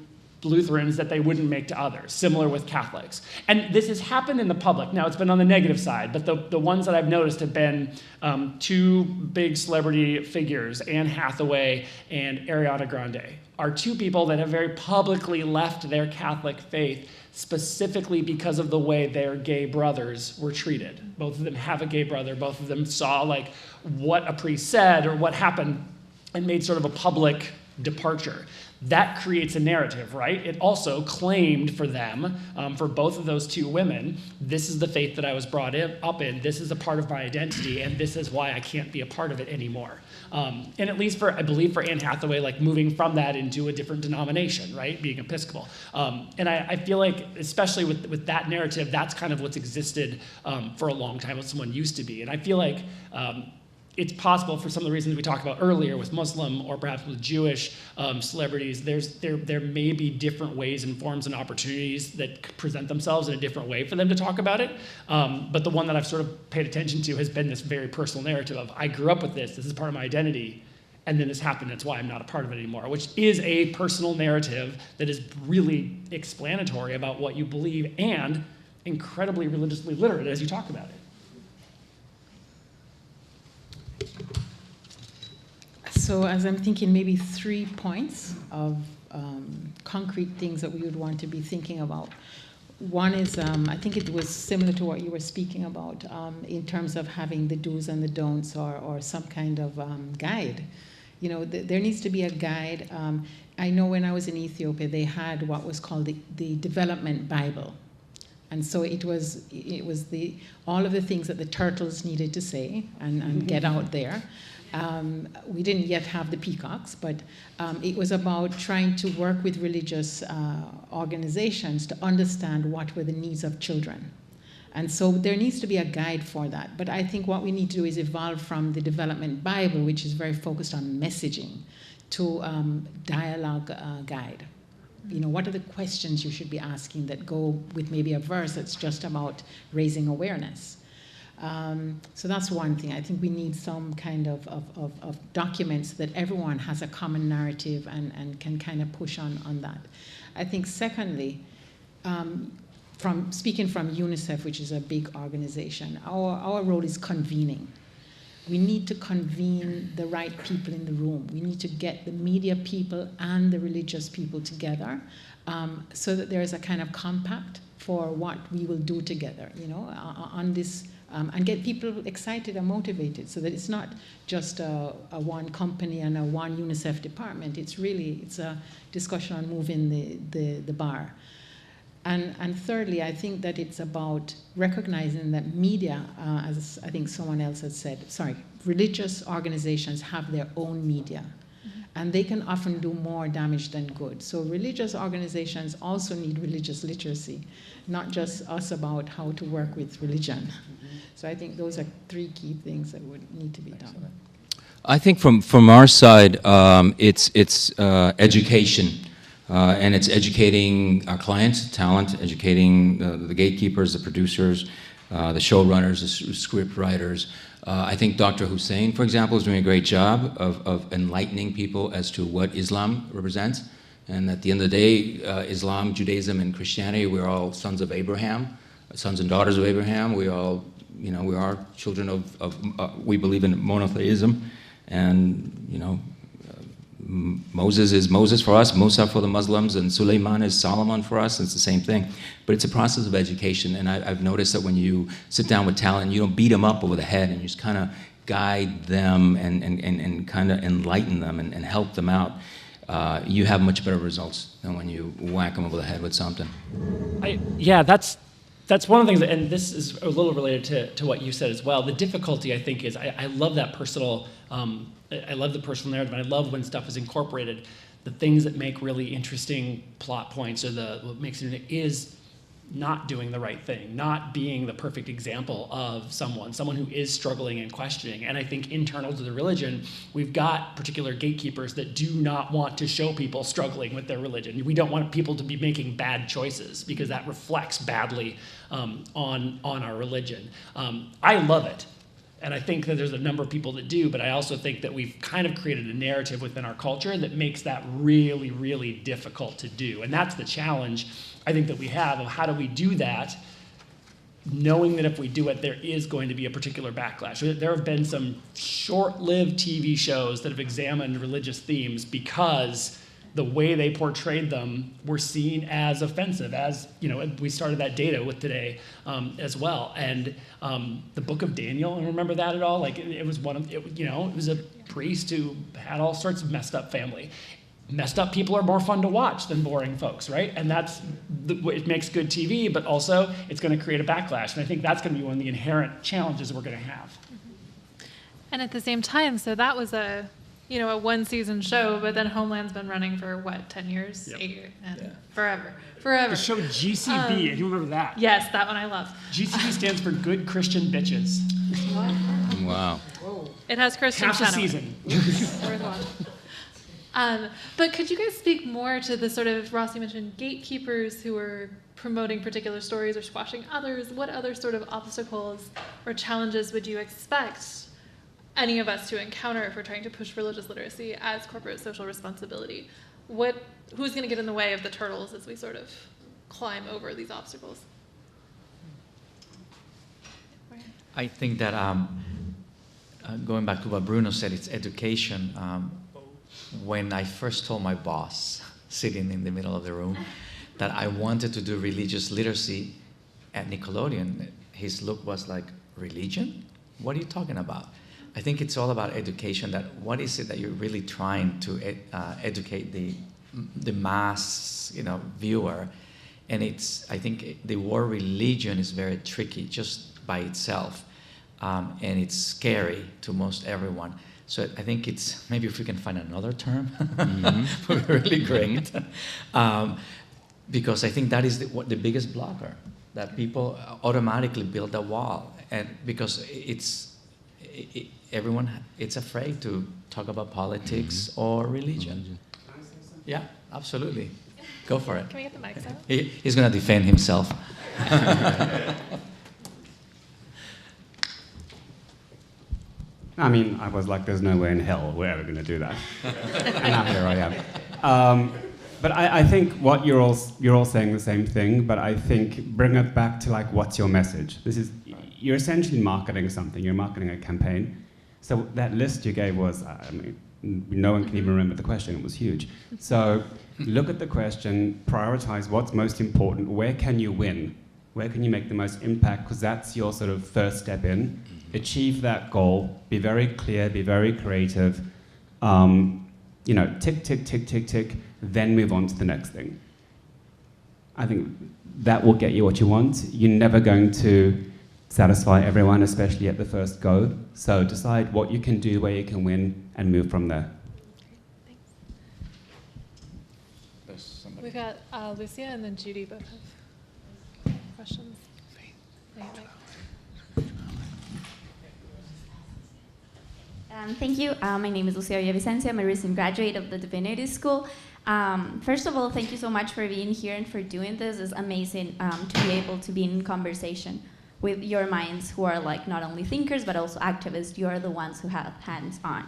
Lutherans that they wouldn't make to others, similar with Catholics. And this has happened in the public. Now, it's been on the negative side, but the ones that I've noticed have been two big celebrity figures, Anne Hathaway and Ariana Grande, are two people that have very publicly left their Catholic faith specifically because of the way their gay brothers were treated. Both of them have a gay brother. Both of them saw like what a priest said or what happened and made sort of a public departure. That creates a narrative, right? It also claimed for them, for both of those two women, this is the faith that I was brought up in, this is a part of my identity, and this is why I can't be a part of it anymore. And at least I believe for Anne Hathaway, like moving from that into a different denomination, right? Being Episcopal. And I feel like, especially with that narrative, that's kind of what's existed for a long time, what someone used to be. And I feel like it's possible for some of the reasons we talked about earlier with Muslim or perhaps with Jewish celebrities, there may be different ways and forms and opportunities that present themselves in a different way for them to talk about it. But the one that I've sort of paid attention to has been this very personal narrative of, I grew up with this is part of my identity, and then this happened, that's why I'm not a part of it anymore, which is a personal narrative that is really explanatory about what you believe and incredibly religiously literate as you talk about it. So as I'm thinking, maybe 3 points of concrete things that we would want to be thinking about. One is, I think it was similar to what you were speaking about in terms of having the do's and the don'ts or some kind of guide. There needs to be a guide. I know when I was in Ethiopia, they had what was called the Development Bible. And so it was all of the things that the turtles needed to say and get out there. We didn't yet have the peacocks, but it was about trying to work with religious organizations to understand what were the needs of children. And so there needs to be a guide for that. But I think what we need to do is evolve from the Development Bible, which is very focused on messaging, to dialogue guide. You know, what are the questions you should be asking that go with maybe a verse that's just about raising awareness? So that's one thing. I think we need some kind of documents that everyone has a common narrative and can kind of push on that. I think secondly, speaking from UNICEF, which is a big organization, our role is convening. We need to convene the right people in the room. We need to get the media people and the religious people together so that there is a kind of compact for what we will do together, you know, on this, and get people excited and motivated so that it's not just a one company and a one UNICEF department. It's a discussion on moving the bar. And thirdly, I think that it's about recognizing that media, as I think someone else has said, religious organizations have their own media, and they can often do more damage than good. So religious organizations also need religious literacy, not just us about how to work with religion. So I think those are three key things that would need to be done. I think from our side, it's education. And it's educating our clients, talent, educating the gatekeepers, the producers, the showrunners, the script writers. I think Dr. Hussein, for example, is doing a great job of enlightening people as to what Islam represents. And at the end of the day, Islam, Judaism, and Christianity, we're all sons of Abraham, sons and daughters of Abraham. We all, you know, we are children of we believe in monotheism. And, you know, Moses is Moses for us, Musa for the Muslims, and Suleiman is Solomon for us. It's the same thing. But it's a process of education, and I've noticed that when you sit down with talent, you don't beat them up over the head, and you just kind of guide them and kind of enlighten them and help them out. You have much better results than when you whack them over the head with something. That's one of the things, and this is a little related to what you said as well. The difficulty, I think, is I love that personal, I love the personal narrative, and I love when stuff is incorporated. The things that make really interesting plot points, or what makes it is not doing the right thing, not being the perfect example of someone who is struggling and questioning. And I think internal to the religion, we've got particular gatekeepers that do not want to show people struggling with their religion. We don't want people to be making bad choices because that reflects badly on our religion. I love it. And I think that there's a number of people that do, but I also think that we've kind of created a narrative within our culture that makes that really, really difficult to do. And that's the challenge, I think, that we have of how do we do that, knowing that if we do it, there is going to be a particular backlash. There have been some short-lived TV shows that have examined religious themes because the way they portrayed them were seen as offensive, as, you know, we started that data with today as well. And the Book of Daniel, remember that at all? Like it was it was a priest who had all sorts of messed up family. Messed up people are more fun to watch than boring folks, right? And it makes good TV, but also it's going to create a backlash. And I think that's going to be one of the inherent challenges we're going to have. And at the same time, so that was a one-season show, but then Homeland's been running for, 10 years? Yep. 8 years, and forever. The show GCB, if you remember that. Yes, that one I love. GCB stands for Good Christian Bitches. Wow. It has Kristen Half a Chenoweth. season. But could you guys speak more to the sort of, Ross, you mentioned gatekeepers who are promoting particular stories or squashing others. What other sort of obstacles or challenges would you expect any of us to encounter if we're trying to push religious literacy as corporate social responsibility? Who's going to get in the way of the turtles as we sort of climb over these obstacles? I think that going back to what Bruno said, it's education. When I first told my boss, sitting in the middle of the room, that I wanted to do religious literacy at Nickelodeon, his look was like, religion? What are you talking about? I think it's all about education. That what is it that you're really trying to educate the mass, viewer, And I think the word religion is very tricky just by itself. And it's scary to most everyone. So I think maybe if we can find another term, would be really great. Because I think that is the biggest blocker, that people automatically build a wall. And because everyone, it's afraid to talk about politics or religion. Yeah, absolutely. Go for it. Can we get the mics out? He's going to defend himself. I mean, I was like, there's no way in hell we're ever going to do that. And now here I am. But I think what you're all saying the same thing, but I think bring it back to like, what's your message? You're essentially marketing something. You're marketing a campaign. So that list you gave was, I mean, no one can even remember the question. It was huge. So look at the question, prioritize what's most important. Where can you win? Where can you make the most impact? Because that's your sort of first step in. Achieve that goal. Be very clear. Be very creative. Tick, tick, tick, tick, tick. Then move on to the next thing. I think that will get you what you want. You're never going to satisfy everyone, especially at the first go. So decide what you can do, where you can win, and move from there. We've got Lucia and then Judy both have questions. Thank you. My name is Lucia Villavicencio. I'm a recent graduate of the Divinity School. First of all, thank you so much for being here and for doing this. It's amazing to be able to be in conversation with your minds who are like not only thinkers but also activists. You are the ones who have hands-on.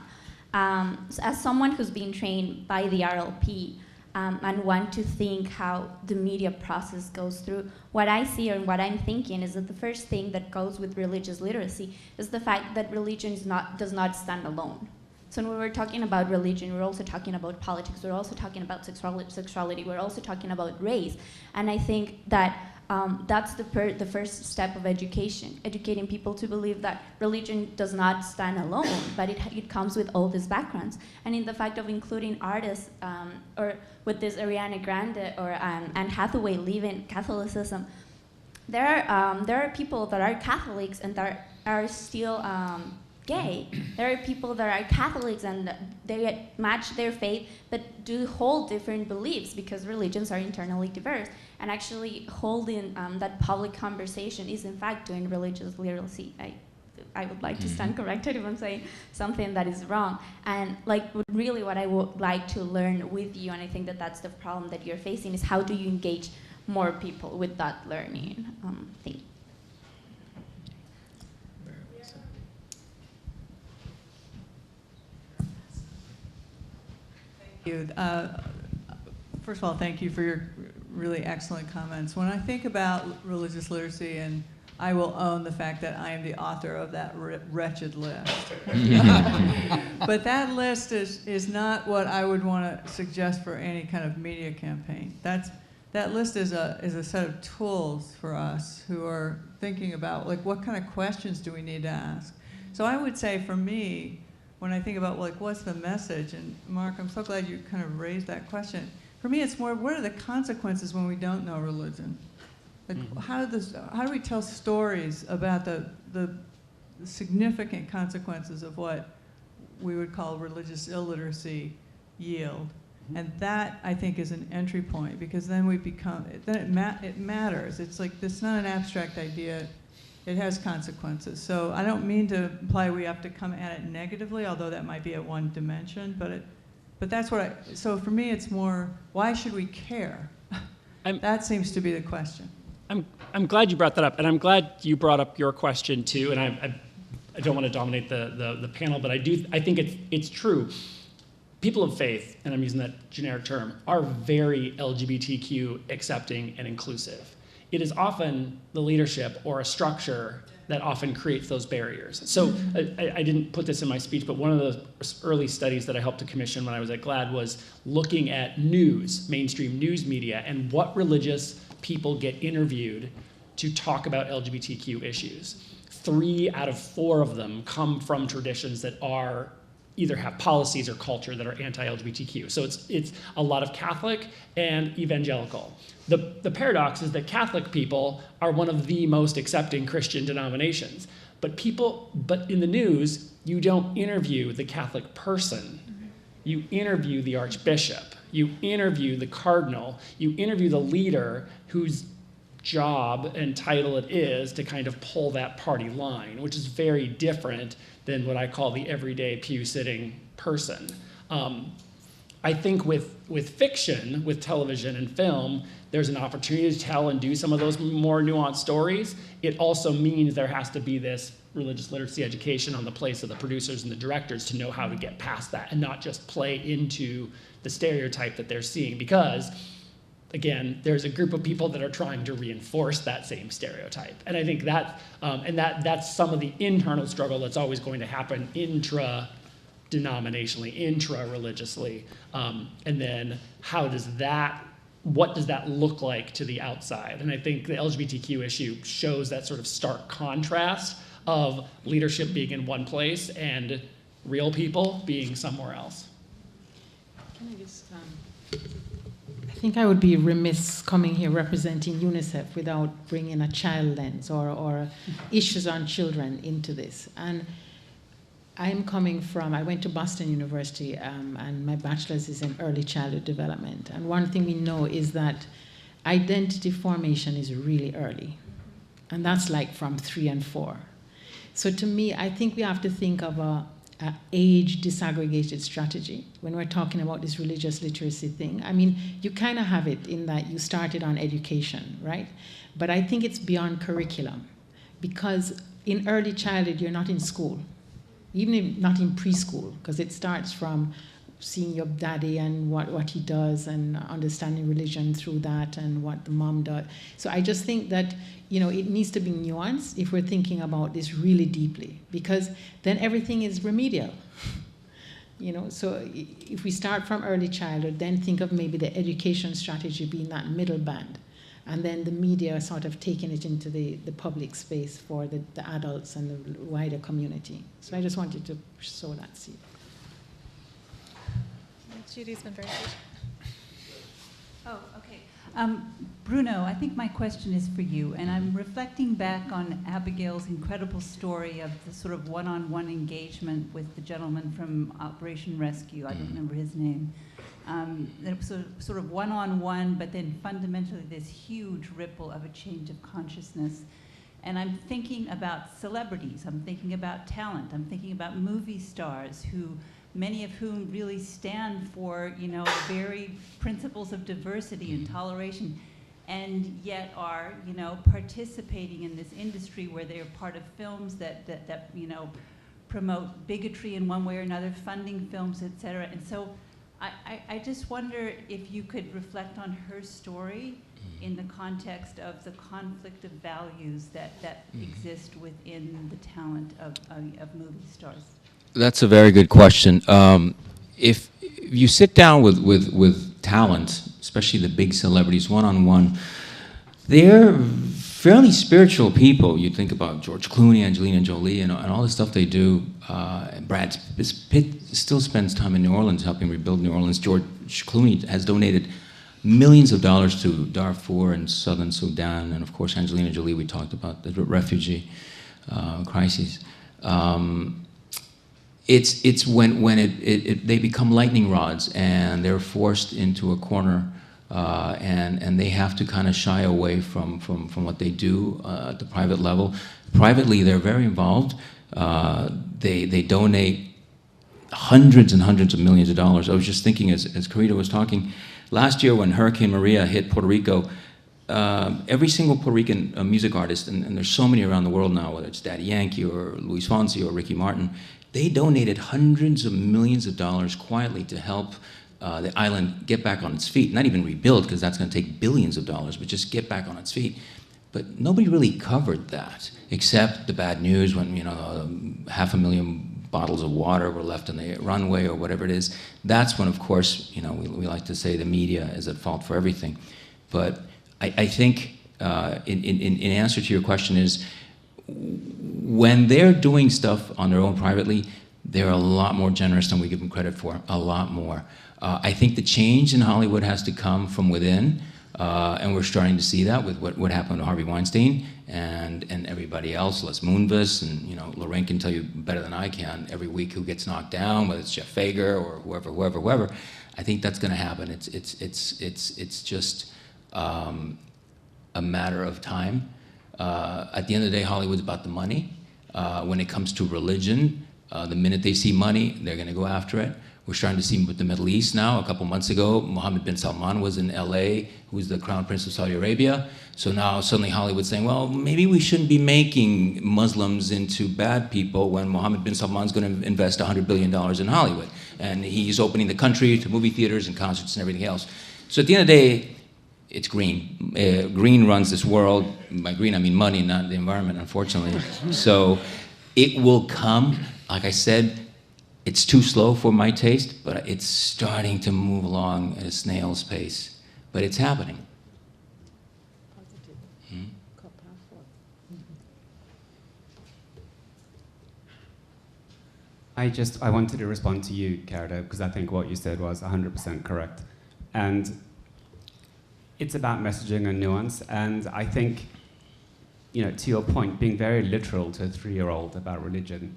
So as someone who's been trained by the RLP and want to think how the media process goes through, what I see and what I'm thinking is that the first thing that goes with religious literacy is the fact that religion does not stand alone. So when we're talking about religion, we're also talking about politics, we're also talking about sexuality, we're also talking about race. And I think that that's the first step of education, educating people to believe that religion does not stand alone, but it comes with all these backgrounds. And in the fact of including artists, or with this Ariana Grande or Anne Hathaway leaving Catholicism, there are people that are Catholics and that are still gay. There are people that are Catholics and they match their faith but do hold different beliefs because religions are internally diverse. And actually holding that public conversation is in fact doing religious literacy. I would like to stand corrected if I'm saying something that is wrong. And like really what I would like to learn with you, and I think that that's the problem that you're facing, is how do you engage more people with that learning? Thank you. Thank you. First of all, thank you for your really excellent comments. When I think about religious literacy, and I will own the fact that I am the author of that wretched list. But that list is not what I would want to suggest for any kind of media campaign. That list is a set of tools for us who are thinking about like what kind of questions do we need to ask. So I would say for me, when I think about like what's the message, and Mark, I'm so glad you kind of raised that question. For me, it's more, what are the consequences when we don't know religion? Like, how do we tell stories about the significant consequences of what we would call religious illiteracy yield? And that, I think, is an entry point, because then it matters. It's like, it's not an abstract idea. It has consequences. So I don't mean to imply we have to come at it negatively, although that might be at one dimension, but that's what so for me it's more, why should we care? That seems to be the question. I'm glad you brought that up, and I'm glad you brought up your question too, and I don't want to dominate the panel, but I think it's true. People of faith, and I'm using that generic term, are very LGBTQ accepting and inclusive. It is often the leadership or a structure that often creates those barriers. So I didn't put this in my speech, but one of the early studies that I helped to commission when I was at GLAD was looking at news, mainstream news media, and what religious people get interviewed to talk about LGBTQ issues. 3 out of 4 of them come from traditions that are either have policies or culture that are anti-LGBTQ. So it's a lot of Catholic and evangelical. The paradox is that Catholic people are one of the most accepting Christian denominations. But in the news, you don't interview the Catholic person. You interview the archbishop. You interview the cardinal. You interview the leader whose job and title it is to kind of pull that party line, which is very different than what I call the everyday pew-sitting person. I think with fiction, with television and film, there's an opportunity to tell and do some of those more nuanced stories. It also means there has to be this religious literacy education on the place of the producers and the directors to know how to get past that and not just play into the stereotype that they're seeing. Because, again, there's a group of people that are trying to reinforce that same stereotype. And I think that's some of the internal struggle that's always going to happen intra-denominationally, intra-religiously. And then what does that look like to the outside? And I think the LGBTQ issue shows that sort of stark contrast of leadership being in one place and real people being somewhere else. Can I just, I think I would be remiss coming here representing UNICEF without bringing a child lens or issues on children into this. And I went to Boston University and my bachelor's is in early childhood development. And one thing we know is that identity formation is really early. And that's like from 3 and 4. So to me, I think we have to think of a age disaggregated strategy when we're talking about this religious literacy thing. I mean, you kind of have it in that you started on education, right? But I think it's beyond curriculum, because in early childhood, you're not in school, even if not in preschool, because it starts from seeing your daddy and what he does and understanding religion through that and what the mom does. So I just think that, it needs to be nuanced if we're thinking about this really deeply, because then everything is remedial. So if we start from early childhood, then think of maybe the education strategy being that middle band, and then the media sort of taking it into the public space for the adults and the wider community. So I just wanted to sow that seed. Judy's been very good. Oh, okay. Bruno, I think my question is for you, and I'm reflecting back on Abigail's incredible story of the sort of one-on-one engagement with the gentleman from Operation Rescue. I don't remember his name. It was sort of one-on-one, but then fundamentally this huge ripple of a change of consciousness. And I'm thinking about celebrities. I'm thinking about talent. I'm thinking about movie stars many of whom really stand for, the very principles of diversity and toleration, and yet are, participating in this industry where they are part of films that promote bigotry in one way or another, funding films, et cetera. And so I just wonder if you could reflect on her story in the context of the conflict of values that exist within the talent of movie stars. That's a very good question. If you sit down with talent, especially the big celebrities, one-on-one, they're fairly spiritual people. You think about George Clooney, Angelina Jolie, and all the stuff they do. Brad Pitt still spends time in New Orleans helping rebuild New Orleans. George Clooney has donated millions of dollars to Darfur and southern Sudan, and of course Angelina Jolie, we talked about the refugee crises. It's when they become lightning rods and they're forced into a corner and they have to kind of shy away from what they do at the private level. Privately, they're very involved. They donate hundreds and hundreds of millions of dollars. I was just thinking as Kerida was talking, last year when Hurricane Maria hit Puerto Rico, every single Puerto Rican music artist, and there's so many around the world now, whether it's Daddy Yankee or Luis Fonsi or Ricky Martin, they donated hundreds of millions of dollars quietly to help the island get back on its feet. Not even rebuild, because that's going to take billions of dollars, but just get back on its feet. But nobody really covered that, except the bad news when 500,000 bottles of water were left on the runway or whatever it is. That's when, of course, we like to say the media is at fault for everything. But I think, in answer to your question is, when they're doing stuff on their own privately, they're a lot more generous than we give them credit for, a lot more. I think the change in Hollywood has to come from within, and we're starting to see that with what happened to Harvey Weinstein and everybody else, Les Moonves, and Lorraine can tell you better than I can every week who gets knocked down, whether it's Jeff Fager or whoever. I think that's going to happen. It's just a matter of time. At the end of the day, Hollywood's about the money. When it comes to religion, the minute they see money, they're going to go after it. We're starting to see with the Middle East now. A couple months ago, Mohammed bin Salman was in LA, who's the crown prince of Saudi Arabia. So now suddenly Hollywood's saying, well, maybe we shouldn't be making Muslims into bad people when Mohammed bin Salman's going to invest $100 billion in Hollywood. And he's opening the country to movie theaters and concerts and everything else. So at the end of the day, it's green. Green runs this world. By green, I mean money, not the environment, unfortunately. So it will come. Like I said, it's too slow for my taste, but it's starting to move along at a snail's pace. But it's happening. I wanted to respond to you, Kerida, because I think what you said was 100% correct. And it's about messaging and nuance, and I think, to your point, being very literal to a 3-year-old about religion,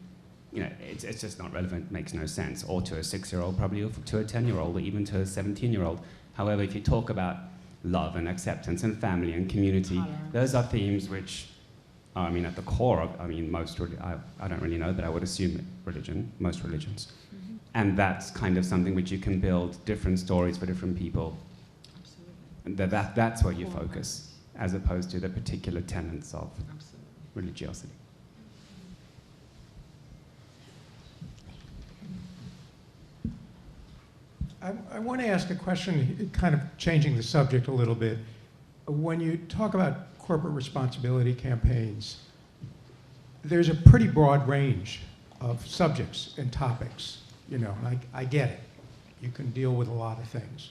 it's just not relevant, makes no sense, or to a 6-year-old, probably, or to a 10-year-old, or even to a 17-year-old. However, if you talk about love and acceptance and family and community, those are themes which, at the core of, most, I don't really know, but I would assume most religions. Mm-hmm. And that's kind of something which you can build different stories for different people. Absolutely. That's where you focus, as opposed to the particular tenets of religiosity. I want to ask a question, kind of changing the subject a little bit. When you talk about corporate responsibility campaigns, there's a pretty broad range of subjects and topics. I get it. You can deal with a lot of things.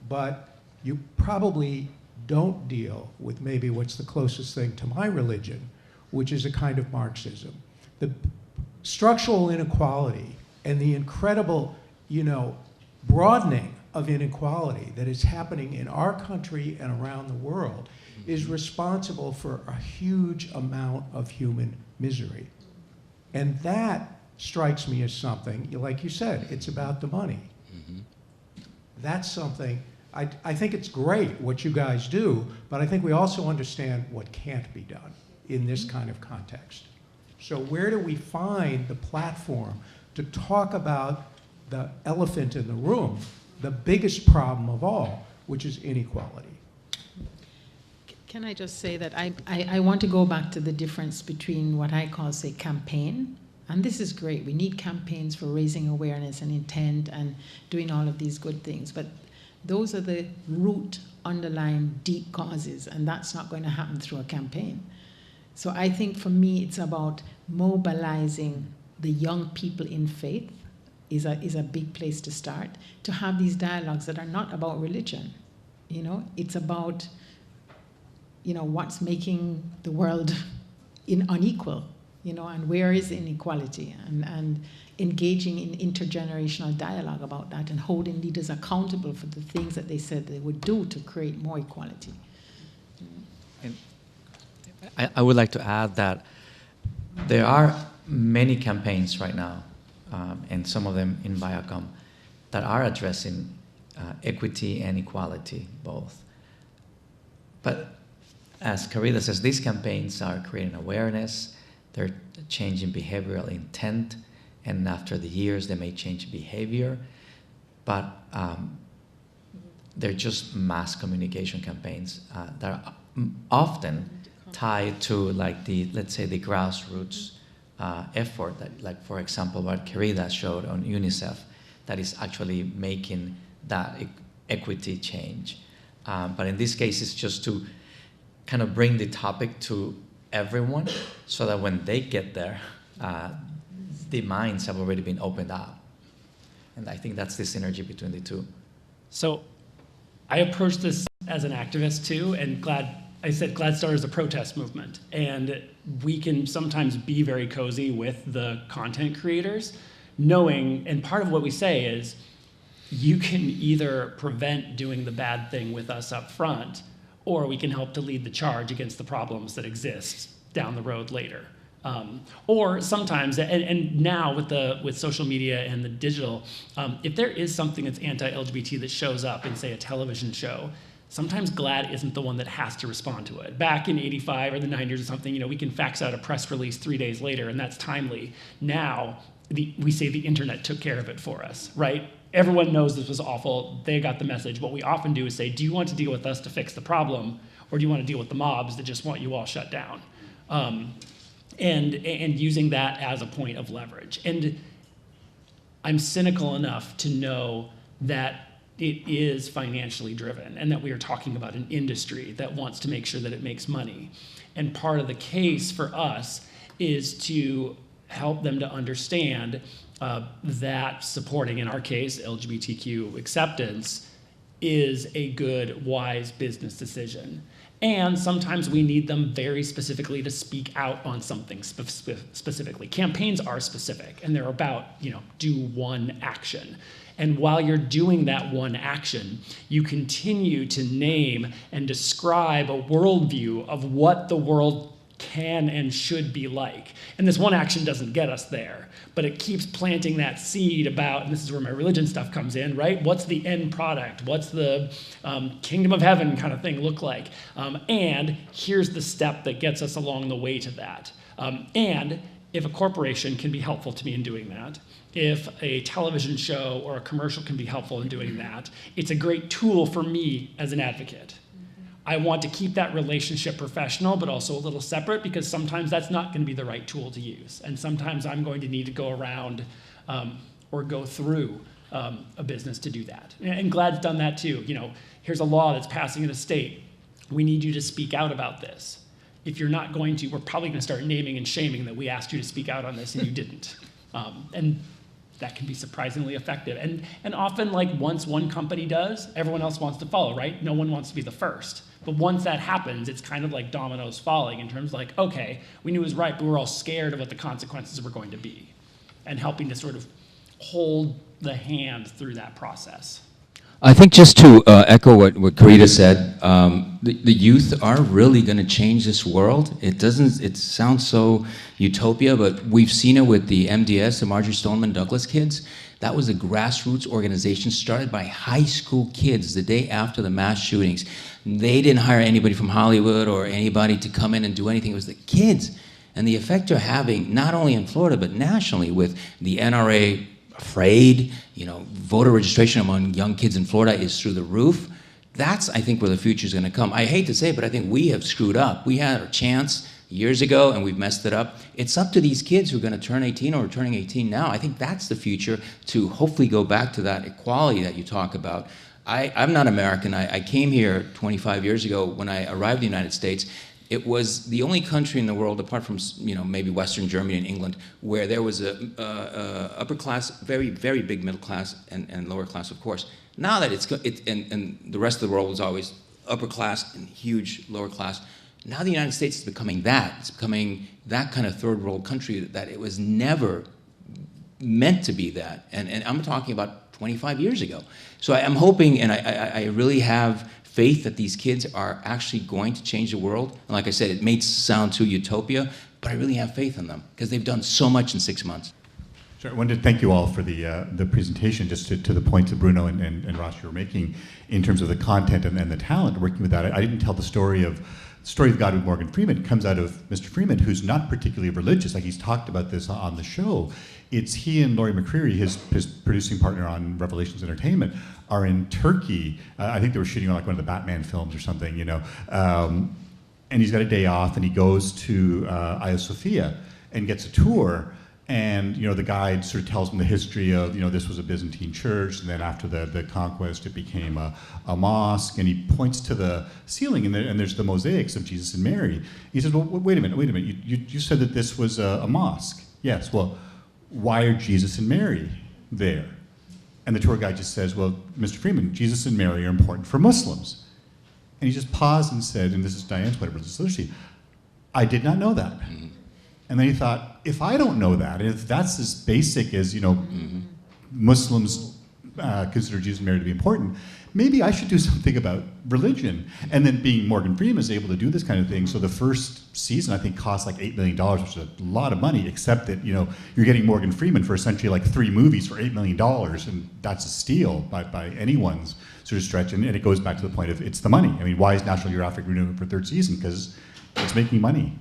But you probably don't deal with maybe what's the closest thing to my religion, which is a kind of Marxism. The structural inequality and the incredible, broadening of inequality that is happening in our country and around the world is responsible for a huge amount of human misery. And that strikes me as something, like you said, it's about the money. Mm-hmm. That's something, I think it's great what you guys do, but I think we also understand what can't be done in this kind of context. So where do we find the platform to talk about the elephant in the room, the biggest problem of all, which is inequality? Can I just say that I want to go back to the difference between what I call, say, campaign, and this is great. We need campaigns for raising awareness and intent and doing all of these good things, but those are the root underlying deep causes, and that's not going to happen through a campaign. So I think for me it's about mobilizing the young people in faith is a big place to start, to have these dialogues that are not about religion. It's about what's making the world unequal, and where is inequality, and engaging in intergenerational dialogue about that, and holding leaders accountable for the things that they said they would do to create more equality. And I would like to add that there are many campaigns right now, and some of them in Viacom, that are addressing equity and equality, both. But as Kerida says, these campaigns are creating awareness, they're changing behavioral intent, and after the years they may change behavior, but they're just mass communication campaigns that are often tied to, like, let's say the grassroots effort that, like, for example, what Kerida showed on UNICEF, that is actually making that equity change. But in this case, it's just to kind of bring the topic to everyone so that when they get there, the minds have already been opened up. And I think that's the synergy between the two. So I approach this as an activist too, and glad I said Gladstar is a protest movement, and we can sometimes be very cozy with the content creators, knowing, and part of what we say is, you can either prevent doing the bad thing with us up front, or we can help to lead the charge against the problems that exist down the road later. Or sometimes, and now with social media and the digital, if there is something that's anti-LGBT that shows up in, say, a television show, sometimes GLAAD isn't the one that has to respond to it. Back in '85 or the '90s or something, we can fax out a press release 3 days later, and that's timely. Now, we say the internet took care of it for us, right? Everyone knows this was awful. They got the message. What we often do is say, do you want to deal with us to fix the problem, or do you want to deal with the mobs that just want you all shut down? And using that as a point of leverage. And I'm cynical enough to know that it is financially driven and that we are talking about an industry that wants to make sure that it makes money. And part of the case for us is to help them to understand that supporting, in our case, LGBTQ acceptance is a good, wise business decision. And sometimes we need them very specifically to speak out on something specifically. Campaigns are specific, and they're about, do one action. And while you're doing that one action, you continue to name and describe a worldview of what the world can and should be like. And this one action doesn't get us there, but it keeps planting that seed about, and this is where my religion stuff comes in, right? What's the end product? What's the kingdom of heaven kind of thing look like? And here's the step that gets us along the way to that. And if a corporation can be helpful to me in doing that, if a television show or a commercial can be helpful in doing that, it's a great tool for me as an advocate. I want to keep that relationship professional, but also a little separate, because sometimes that's not going to be the right tool to use. And sometimes I'm going to need to go around or go through a business to do that. And GLAAD's done that too. Here's a law that's passing in a state. We need you to speak out about this. If you're not going to, we're probably going to start naming and shaming that we asked you to speak out on this and you didn't. And that can be surprisingly effective. And often, once one company does, everyone else wants to follow, right? No one wants to be the first. But once that happens, it's kind of like dominoes falling in terms of okay, we knew it was right, but we were all scared of what the consequences were going to be, and helping to sort of hold the hand through that process. I think just to echo what Kerida said, the youth are really going to change this world. It sounds so utopia, but we've seen it with the MDS, the Marjorie Stoneman Douglas kids. That was a grassroots organization started by high school kids the day after the mass shootings. They didn't hire anybody from Hollywood or anybody to come in and do anything. It was the kids. And the effect they're having, not only in Florida, but nationally, with the NRA afraid, voter registration among young kids in Florida is through the roof. That's, I think, where the future is going to come. I hate to say it, but I think we have screwed up. We had our chance years ago, and we've messed it up. It's up to these kids who are going to turn 18 or are turning 18 now. I think that's the future, to hopefully go back to that equality that you talk about. I'm not American. I came here 25 years ago when I arrived in the United States. It was the only country in the world, apart from maybe Western Germany and England, where there was a upper class, very, very big middle class, and lower class, of course. Now that and the rest of the world was always upper class and huge lower class. Now the United States is becoming that. It's becoming that kind of third world country that it was never meant to be that. And I'm talking about 25 years ago. So I'm hoping, and I really have faith that these kids are actually going to change the world. And like I said, it may sound too utopia, but I really have faith in them because they've done so much in 6 months. Sure. I wanted to thank you all for the presentation, just to the points that Bruno and Ross you were making in terms of the content and the talent working with that. I didn't tell the story of God with Morgan Freeman. It comes out of Mr. Freeman, who's not particularly religious. Like, he's talked about this on the show. It's he and Laurie McCreary, his producing partner on Revelations Entertainment, are in Turkey. I think they were shooting on one of the Batman films or something, and he's got a day off, and he goes to Hagia Sophia and gets a tour. And the guide sort of tells him the history of this was a Byzantine church, and then after the conquest it became a mosque. And he points to the ceiling, and there's the mosaics of Jesus and Mary. He says, "Well, wait a minute. You said that this was a mosque." "Yes." "Well, why are Jesus and Mary there?" And the tour guide just says, "Well, Mr. Freeman, Jesus and Mary are important for Muslims." And he just paused and said, and this is Diane's point of religious literacy, I did not know that. Mm-hmm. And then he thought, if I don't know that, if that's as basic as, Mm-hmm. Muslims consider Jews and Mary to be important, maybe I should do something about religion. And then being Morgan Freeman is able to do this kind of thing. So the first season, I think, cost like $8 million, which is a lot of money, except that, you're getting Morgan Freeman for essentially like 3 movies for $8 million. And that's a steal by anyone's sort of stretch. And it goes back to the point of it's the money. I mean, why is National Geographic renewing for a 3rd season? Because it's making money.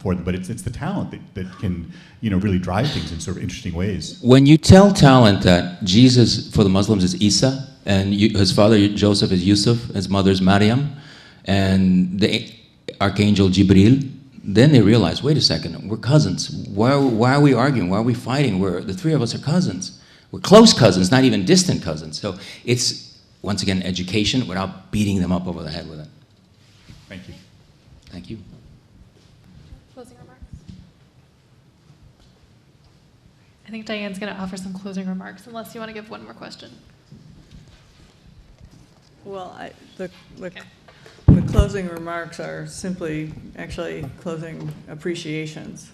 For them, but it's the talent that can really drive things in sort of interesting ways. When you tell talent that Jesus for the Muslims is Isa, and his father Joseph is Yusuf, his mother is Maryam, and the archangel Jibril, then they realize, wait a second, we're cousins. Why are we arguing? Why are we fighting? The 3 of us are cousins. We're close cousins, not even distant cousins. So it's, once again, education without beating them up over the head with it. Thank you. Thank you. Closing remarks? I think Diane's going to offer some closing remarks, unless you want to give one more question. Well, the closing remarks are simply actually closing appreciations.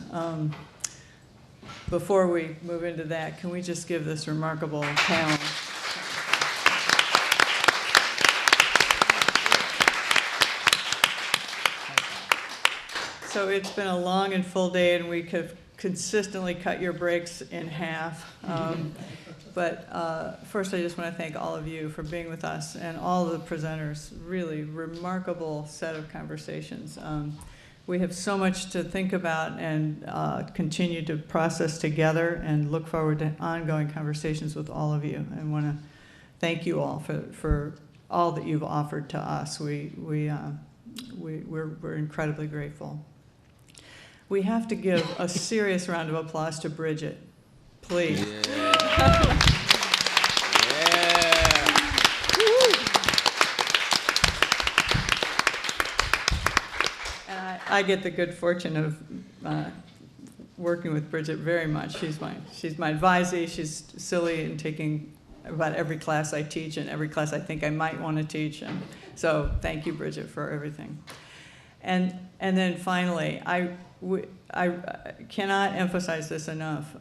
Before we move into that, can we just give this remarkable panel? So it's been a long and full day, and we have consistently cut your breaks in half. But first, I just want to thank all of you for being with us and all the presenters. Really remarkable set of conversations. We have so much to think about and continue to process together, and look forward to ongoing conversations with all of you. I want to thank you all for all that you've offered to us. We're incredibly grateful. We have to give a serious round of applause to Bridget, please. Yeah. And I get the good fortune of working with Bridget very much. She's my advisee. She's silly in taking about every class I teach and every class I think I might want to teach. And so thank you, Bridget, for everything. And then finally, I cannot emphasize this enough.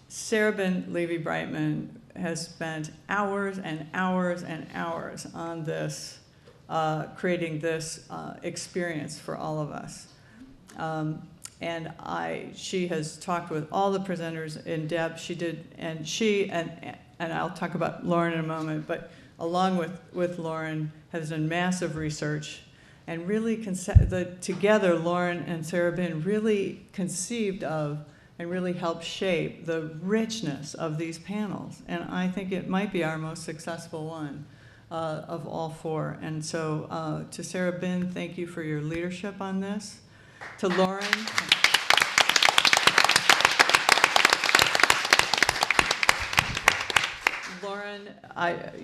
Sarabin Levy-Brightman has spent hours and hours and hours on this, creating this experience for all of us. And she has talked with all the presenters in depth. She did, and I'll talk about Lauren in a moment, but along with Lauren, has done massive research. And really, together, Lauren and Sarabin really conceived of and really helped shape the richness of these panels. And I think it might be our most successful one of all 4. And so to Sarabin, thank you for your leadership on this. To Lauren. Lauren,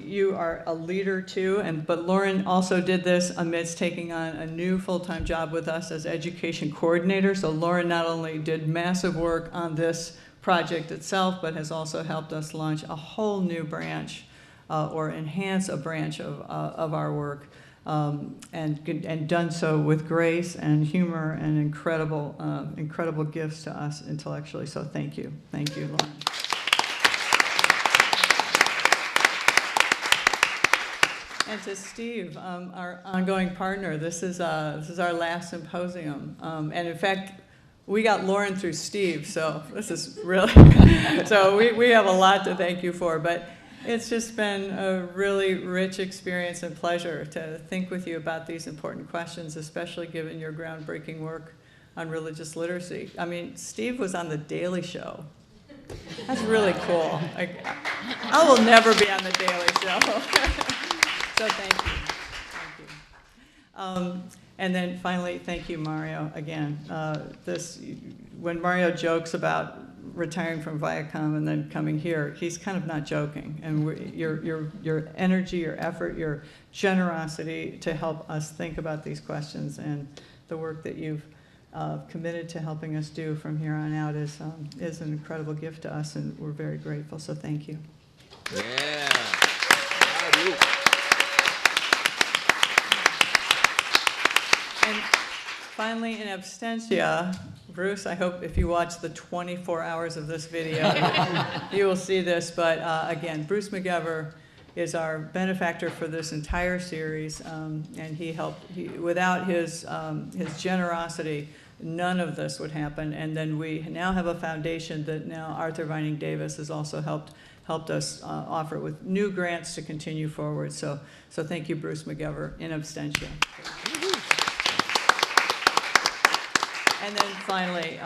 you are a leader too, but Lauren also did this amidst taking on a new full-time job with us as education coordinator. So Lauren not only did massive work on this project itself, but has also helped us launch a whole new branch or enhance a branch of our work, and done so with grace and humor and incredible gifts to us intellectually. So thank you, Lauren. And to Steve, our ongoing partner, this is our last symposium, and in fact, we got Lauren through Steve, so this is really so we have a lot to thank you for. But it's just been a really rich experience and pleasure to think with you about these important questions, especially given your groundbreaking work on religious literacy. I mean, Steve was on The Daily Show. That's really cool. I will never be on The Daily Show. So thank you. And then finally, thank you, Mario, again. When Mario jokes about retiring from Viacom and then coming here, he's kind of not joking. And your energy, your effort, your generosity to help us think about these questions and the work that you've committed to helping us do from here on out is an incredible gift to us, and we're very grateful. So thank you. Yeah. finally, in absentia, Bruce, I hope if you watch the 24 hours of this video, you will see this. But again, Bruce McGever is our benefactor for this entire series, and he helped. Without his generosity, none of this would happen. And then we now have a foundation that now Arthur Vining Davis has also helped us offer with new grants to continue forward. So thank you, Bruce McGever, in absentia. And then finally,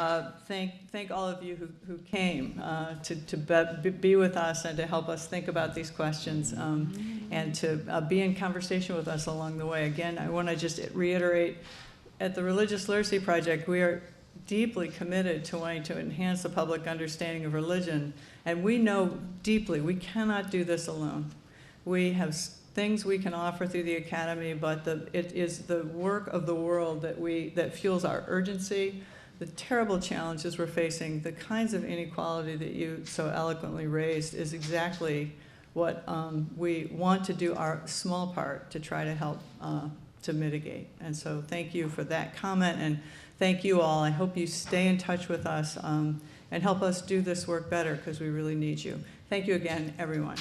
thank all of you who came to be with us and to help us think about these questions and to be in conversation with us along the way. Again, I want to just reiterate, at the Religious Literacy Project, we are deeply committed to wanting to enhance the public understanding of religion. And we know deeply we cannot do this alone. We have things we can offer through the Academy, but it is the work of the world that fuels our urgency, the terrible challenges we're facing, the kinds of inequality that you so eloquently raised is exactly what we want to do our small part to try to help to mitigate. And so thank you for that comment, and thank you all. I hope you stay in touch with us and help us do this work better, because we really need you. Thank you again, everyone.